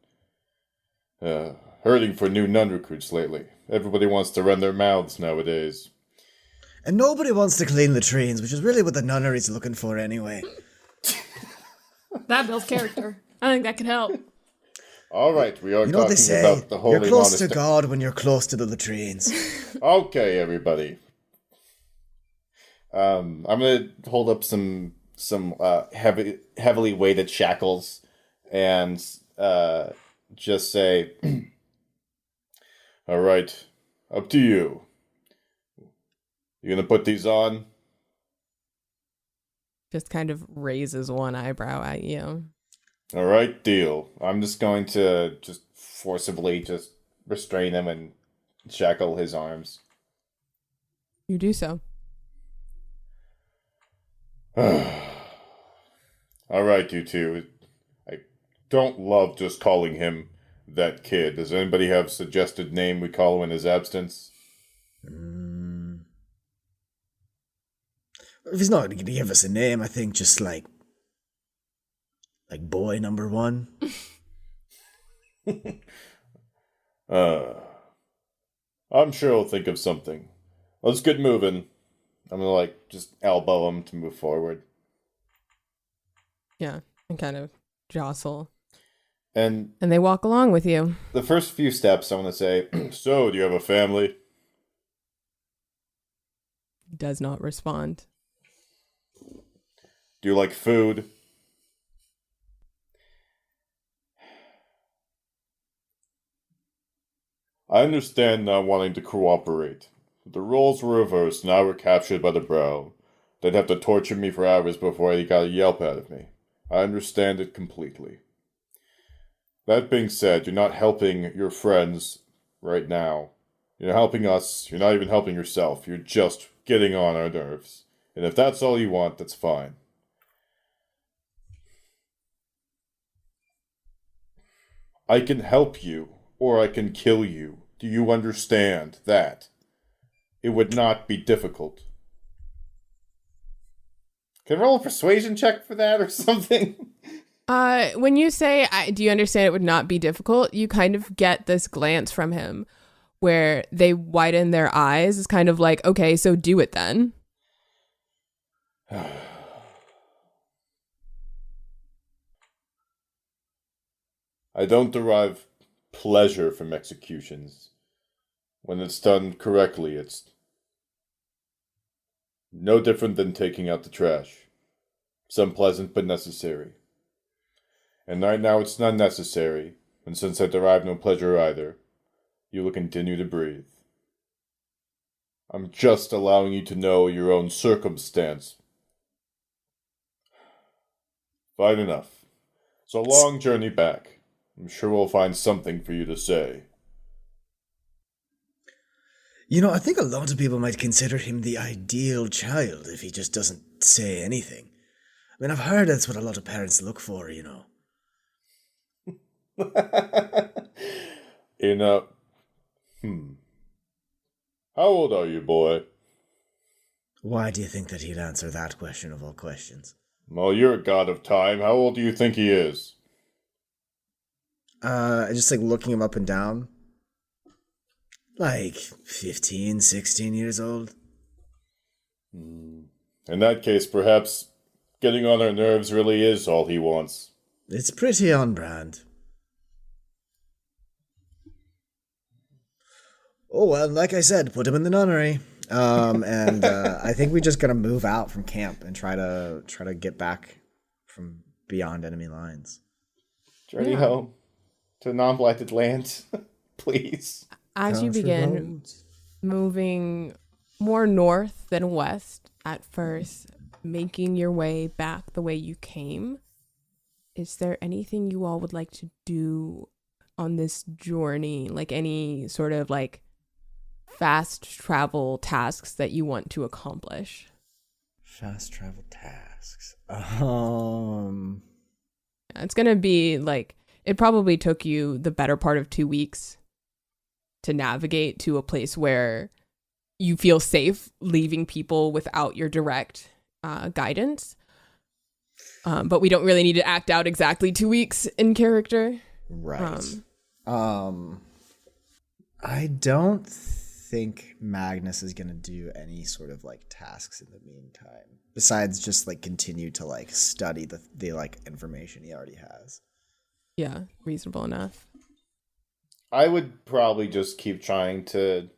[SPEAKER 3] hurting for new nun recruits lately. Everybody wants to run their mouths nowadays.
[SPEAKER 4] And nobody wants to clean latrines, which is really what the nunnery's looking for anyway.
[SPEAKER 2] That builds character. I think that could help.
[SPEAKER 3] All right, we are
[SPEAKER 4] You know what they
[SPEAKER 3] talking
[SPEAKER 4] say,
[SPEAKER 3] about the holy
[SPEAKER 4] you're close to
[SPEAKER 3] monastery.
[SPEAKER 4] God when you're close to the latrines.
[SPEAKER 3] Okay, everybody. I'm gonna hold up some heavily weighted shackles and just say, all right, up to you. You gonna put these on?
[SPEAKER 1] Just kind of raises one eyebrow at you.
[SPEAKER 3] All right, deal. I'm just going to just forcibly just restrain him and shackle his arms.
[SPEAKER 1] You do so.
[SPEAKER 3] All right, you two. I don't love just calling him that kid. Does anybody have a suggested name we call him in his absence?
[SPEAKER 4] If he's not going to give us a name, I think just like boy number 1.
[SPEAKER 3] I'm sure he'll think of something. Let's get moving. I'm gonna just elbow him to move forward.
[SPEAKER 1] Yeah, and kind of jostle.
[SPEAKER 3] And
[SPEAKER 1] they walk along with you.
[SPEAKER 3] the first few steps, I'm gonna say, so, do you have a family?
[SPEAKER 1] Does not respond.
[SPEAKER 3] Do you like food? I understand not wanting to cooperate. If the roles were reversed and I were captured by the Brow, they'd have to torture me for hours before they got a yelp out of me. I understand it completely. That being said, you're not helping your friends right now. You're helping us. You're not even helping yourself. You're just getting on our nerves. And if that's all you want, that's fine. I can help you, or I can kill you. Do you understand that? it would not be difficult. Can I roll a persuasion check for that or something?
[SPEAKER 1] When you say, do you understand it would not be difficult? You kind of get this glance from him where they widen their eyes. It's kind of like, okay, so do it then.
[SPEAKER 3] I don't derive pleasure from executions. When it's done correctly, it's no different than taking out the trash. It's unpleasant but necessary. And right now it's not necessary, and since I derive no pleasure either, you will continue to breathe. I'm just allowing you to know your own circumstance. Fine enough. It's a long journey back. I'm sure we'll find something for you to say.
[SPEAKER 5] You know, I think a lot of people might consider him the ideal child if he just doesn't say anything. I mean, I've heard that's what a lot of parents look for, you know.
[SPEAKER 3] How old are you, boy?
[SPEAKER 5] Why do you think that he'd answer that question of all questions?
[SPEAKER 3] Well, you're a god of time. How old do you think he is?
[SPEAKER 4] Just like looking him up and down.
[SPEAKER 5] Like 15, 16 years old.
[SPEAKER 3] In that case, perhaps getting on our nerves really is all he wants.
[SPEAKER 5] It's pretty on brand.
[SPEAKER 4] Oh, well, like I said, put him in the nunnery. And I think we're just gonna move out from camp and try to get back from beyond enemy lines.
[SPEAKER 3] Journey home to non-blighted lands, please.
[SPEAKER 1] As you begin moving more north than west at first, making your way back the way you came, is there anything you all would like to do on this journey? Like any sort of like fast travel tasks that you want to accomplish?
[SPEAKER 4] Fast travel tasks.
[SPEAKER 1] It's going to be like, it probably took you the better part of 2 weeks to navigate to a place where you feel safe leaving people without your direct guidance. But we don't really need to act out exactly 2 weeks in character.
[SPEAKER 4] Right. I don't think Magnus is gonna do any sort of like tasks in the meantime, besides just like continue to like study the like information he already has.
[SPEAKER 1] Yeah, reasonable enough.
[SPEAKER 3] I would probably just keep trying to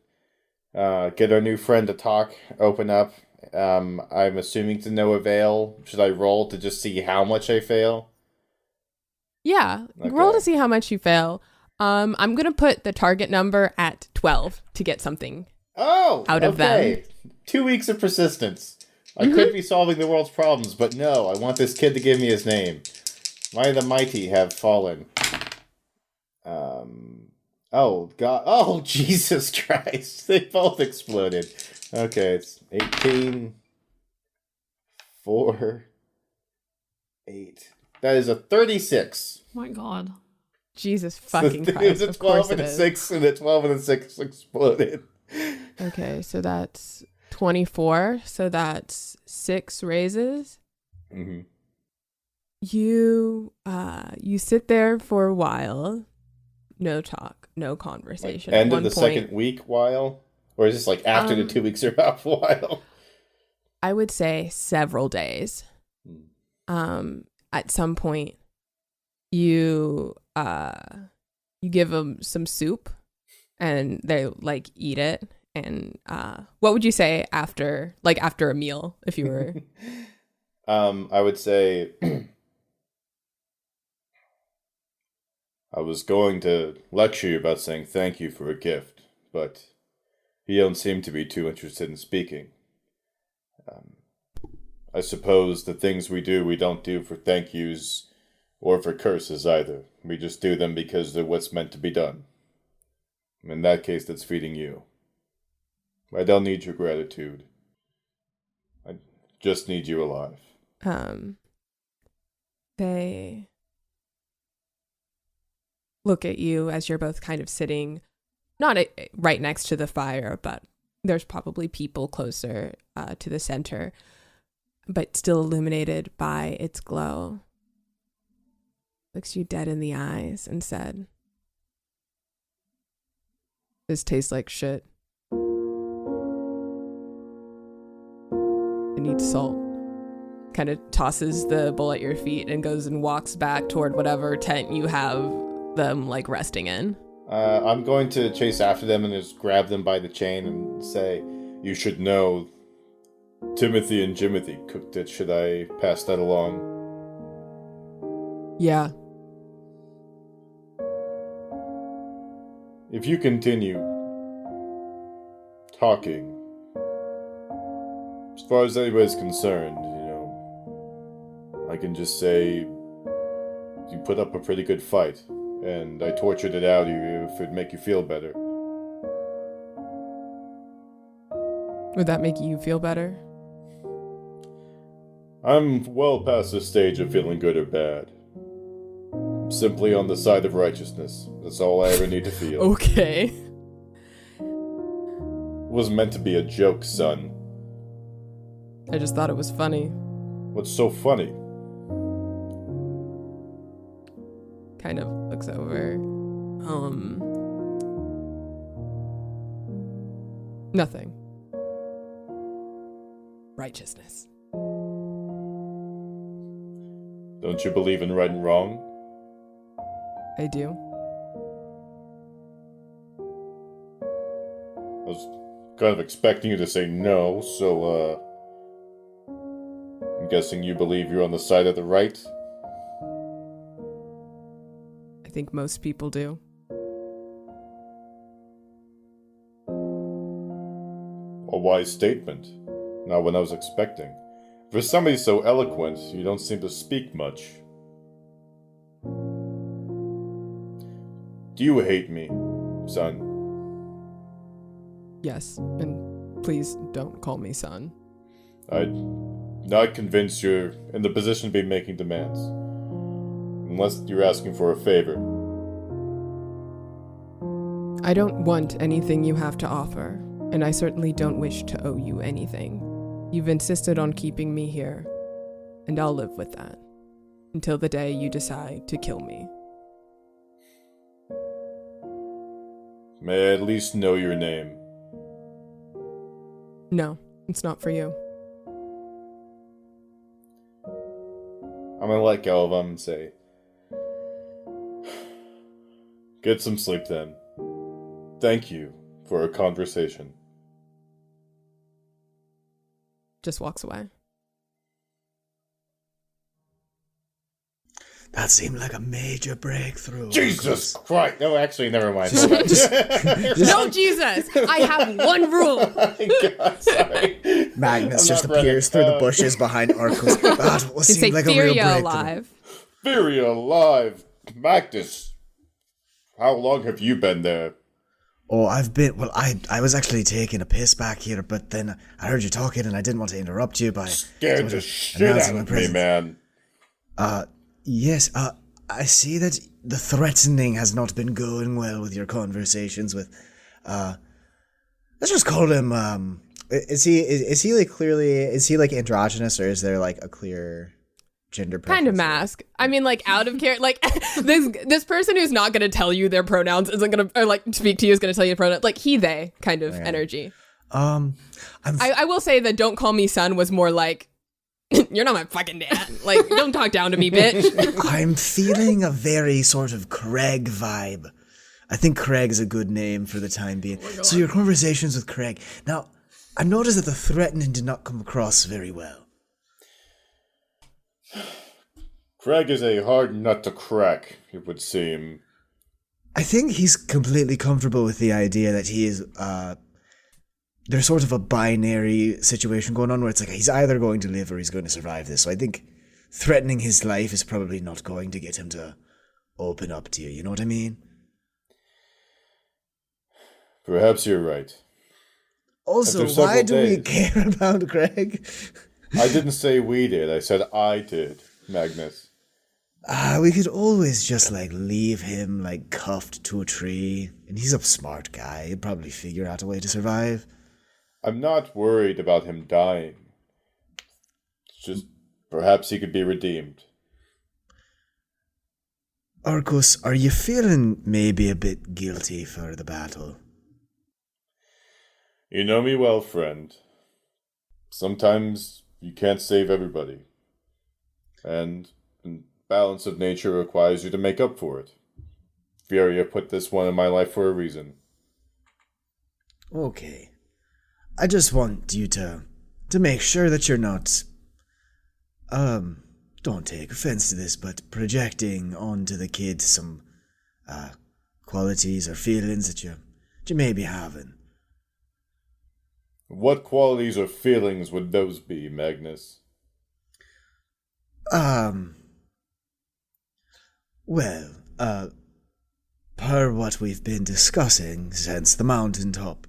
[SPEAKER 3] get our new friend to talk, open up. I'm assuming to no avail. Should I roll to just see how much I fail?
[SPEAKER 1] Yeah,
[SPEAKER 3] Okay.
[SPEAKER 1] roll to see how much you fail. I'm going to put the target number at 12 to get something out of them.
[SPEAKER 3] 2 weeks of persistence. I could be solving the world's problems, but no, I want this kid to give me his name. Why the mighty have fallen. Oh, God. Oh, Jesus Christ. They both exploded. Okay, it's 18, 4, 8. That is a 36.
[SPEAKER 2] Oh my god.
[SPEAKER 1] Jesus fucking
[SPEAKER 3] It
[SPEAKER 1] Christ.
[SPEAKER 3] was a
[SPEAKER 1] Of course
[SPEAKER 3] 12 and
[SPEAKER 1] it
[SPEAKER 3] a
[SPEAKER 1] is.
[SPEAKER 3] 6, and a 12 and a 6 exploded.
[SPEAKER 1] Okay, so that's 24. So that's 6 raises.
[SPEAKER 3] Mm-hmm.
[SPEAKER 1] You sit there for a while. No talk, no conversation.
[SPEAKER 3] End
[SPEAKER 1] At
[SPEAKER 3] of
[SPEAKER 1] one
[SPEAKER 3] the
[SPEAKER 1] point,
[SPEAKER 3] second week while? Or is this like after the 2 weeks are up while?
[SPEAKER 1] I would say several days. At some point, you give them some soup, and they like eat it. And what would you say after a meal if you were?
[SPEAKER 3] I would say I was going to lecture you about saying thank you for a gift, but you don't seem to be too interested in speaking. I suppose the things we do, we don't do for thank yous or for curses either. We just do them because they're what's meant to be done. In that case, that's feeding you. I don't need your gratitude. I just need you alive.
[SPEAKER 1] They look at you as you're both kind of sitting, not right next to the fire, but there's probably people closer to the center, but still illuminated by its glow. Looks you dead in the eyes and said, "This tastes like shit. It needs salt." Kind of tosses the bowl at your feet and goes and walks back toward whatever tent you have them like resting in.
[SPEAKER 3] I'm going to chase after them and just grab them by the chain and say, "You should know Timothy and Jimothy cooked it. Should I pass that along?"
[SPEAKER 1] Yeah.
[SPEAKER 3] If you continue talking, as far as anybody's concerned, I can just say you put up a pretty good fight, and I tortured it out of you if it'd make you feel better.
[SPEAKER 1] Would that make you feel better?
[SPEAKER 3] I'm well past the stage of feeling good or bad. I'm simply on the side of righteousness. That's all I ever need to feel.
[SPEAKER 1] Okay.
[SPEAKER 3] It wasn't meant to be a joke, son.
[SPEAKER 1] I just thought it was funny.
[SPEAKER 3] What's so funny?
[SPEAKER 1] Kind of looks over. Nothing. Righteousness.
[SPEAKER 3] Don't you believe in right and wrong?
[SPEAKER 1] I do.
[SPEAKER 3] I was kind of expecting you to say no, so, I'm guessing you believe you're on the side of the right?
[SPEAKER 1] I think most people do.
[SPEAKER 3] A wise statement. Not what I was expecting. For somebody so eloquent, you don't seem to speak much. Do you hate me, son?
[SPEAKER 1] Yes, and please don't call me son.
[SPEAKER 3] I'm not convinced you're in the position to be making demands. Unless you're asking for a favor.
[SPEAKER 1] I don't want anything you have to offer, and I certainly don't wish to owe you anything. You've insisted on keeping me here, and I'll live with that until the day you decide to kill me.
[SPEAKER 3] May I at least know your name?
[SPEAKER 1] No, it's not for you.
[SPEAKER 3] I'm gonna let go of him and say, "Get some sleep then. Thank you for a conversation."
[SPEAKER 1] Just walks away.
[SPEAKER 5] That seemed like a major breakthrough.
[SPEAKER 3] Jesus Christ! No, actually, never mind.
[SPEAKER 1] No, Jesus! I have one rule!
[SPEAKER 3] Oh my God, sorry.
[SPEAKER 4] Magnus
[SPEAKER 3] I'm
[SPEAKER 4] just
[SPEAKER 3] not ready.
[SPEAKER 4] appears through the bushes behind Arcos. That
[SPEAKER 1] You
[SPEAKER 4] seemed
[SPEAKER 1] say
[SPEAKER 4] like a real
[SPEAKER 1] Furia
[SPEAKER 4] breakthrough.
[SPEAKER 1] alive.
[SPEAKER 3] Fury alive! Magnus! How long have you been there?
[SPEAKER 4] Oh, I was actually taking a piss back here, but then I heard you talking and I didn't want to interrupt you by
[SPEAKER 3] Scared
[SPEAKER 4] sort
[SPEAKER 3] the
[SPEAKER 4] of
[SPEAKER 3] shit
[SPEAKER 4] announcing
[SPEAKER 3] out
[SPEAKER 4] my
[SPEAKER 3] of me,
[SPEAKER 4] presence.
[SPEAKER 3] man.
[SPEAKER 4] Yes, I see that the threatening has not been going well with your conversations with, let's just call him, is he like androgynous, or is there like a clear gender preference?
[SPEAKER 1] Kind of mask. I mean, like, out of character. Like, this person who's not going to tell you their pronouns isn't going to, or like, speak to you is going to tell you pronouns. Like, he, they kind of energy. I will say that "don't call me son" was more like, "You're not my fucking dad. Like, don't talk down to me, bitch."
[SPEAKER 4] I'm feeling a very sort of Craig vibe. I think Craig's a good name for the time being. So your conversations with Craig. Now, I noticed that the threatening did not come across very well.
[SPEAKER 3] Craig is a hard nut to crack, it would seem.
[SPEAKER 4] I think he's completely comfortable with the idea that he is, there's sort of a binary situation going on where it's like he's either going to live or he's going to survive this. So I think threatening his life is probably not going to get him to open up to you. You know what I mean?
[SPEAKER 3] Perhaps you're right.
[SPEAKER 4] Also,
[SPEAKER 3] After
[SPEAKER 4] why
[SPEAKER 3] several
[SPEAKER 4] do we
[SPEAKER 3] days-
[SPEAKER 4] care about Craig?
[SPEAKER 3] I didn't say we did, I said I did, Magnus.
[SPEAKER 4] We could always just like leave him like cuffed to a tree. And he's a smart guy. He'd probably figure out a way to survive.
[SPEAKER 3] I'm not worried about him dying. It's just perhaps he could be redeemed.
[SPEAKER 5] Arcos, are you feeling maybe a bit guilty for the battle?
[SPEAKER 3] You know me well, friend. Sometimes you can't save everybody. And balance of nature requires you to make up for it. Furia put this one in my life for a reason.
[SPEAKER 5] Okay. I just want you to make sure that you're not, don't take offense to this, but projecting onto the kid some, qualities or feelings that you may be having.
[SPEAKER 3] What qualities or feelings would those be, Magnus?
[SPEAKER 5] Well, per what we've been discussing since the mountaintop,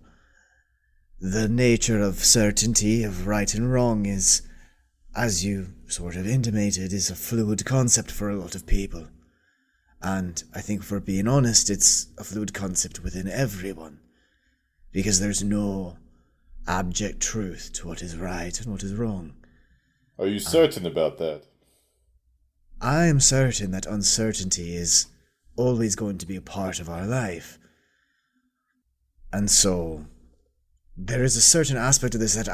[SPEAKER 5] the nature of certainty of right and wrong is, as you sort of intimated, is a fluid concept for a lot of people. And I think, for being honest, it's a fluid concept within everyone. Because there's no abject truth to what is right and what is wrong.
[SPEAKER 3] Are you certain about that?
[SPEAKER 5] I am certain that uncertainty is always going to be a part of our life. And so, there is a certain aspect of this that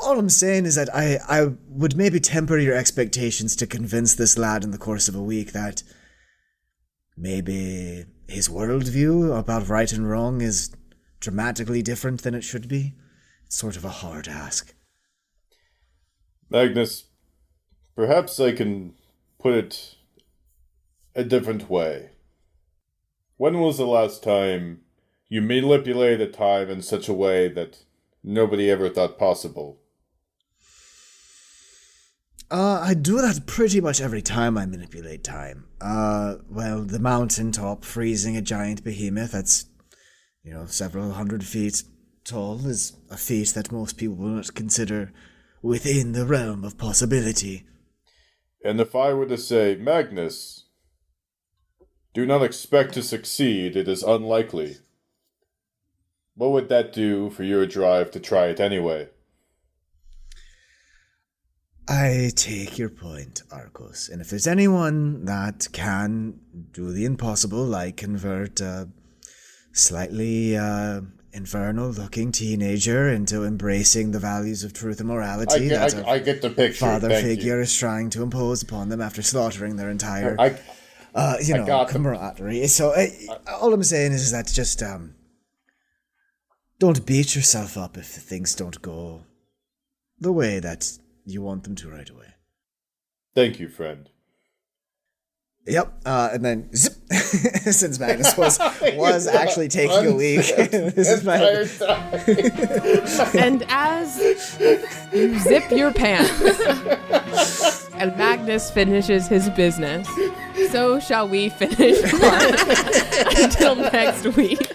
[SPEAKER 5] all I'm saying is that I would maybe temper your expectations to convince this lad in the course of a week that maybe his worldview about right and wrong is dramatically different than it should be. It's sort of a hard ask.
[SPEAKER 3] Magnus, perhaps I can put it a different way. When was the last time you manipulated time in such a way that nobody ever thought possible?
[SPEAKER 5] I do that pretty much every time I manipulate time. Well, the mountaintop freezing a giant behemoth that's, several hundred feet tall is a feat that most people will not consider within the realm of possibility.
[SPEAKER 3] And if I were to say, Magnus, do not expect to succeed, it is unlikely. What would that do for your drive to try it anyway?
[SPEAKER 5] I take your point, Arcos, and if there's anyone that can do the impossible, like convert a slightly infernal-looking teenager into embracing the values of truth and morality
[SPEAKER 3] I get the picture.
[SPEAKER 5] Father
[SPEAKER 3] Thank
[SPEAKER 5] figure
[SPEAKER 3] you.
[SPEAKER 5] is trying to impose upon them after slaughtering their entire,
[SPEAKER 3] got them.
[SPEAKER 5] camaraderie. So all I'm saying is that just don't beat yourself up if things don't go the way that you want them to right away.
[SPEAKER 3] Thank you, friend.
[SPEAKER 5] Yep, and then zip, since Magnus was actually taking a week. This is my
[SPEAKER 1] And as you zip your pants and Magnus finishes his business, so shall we finish ours. Until next week.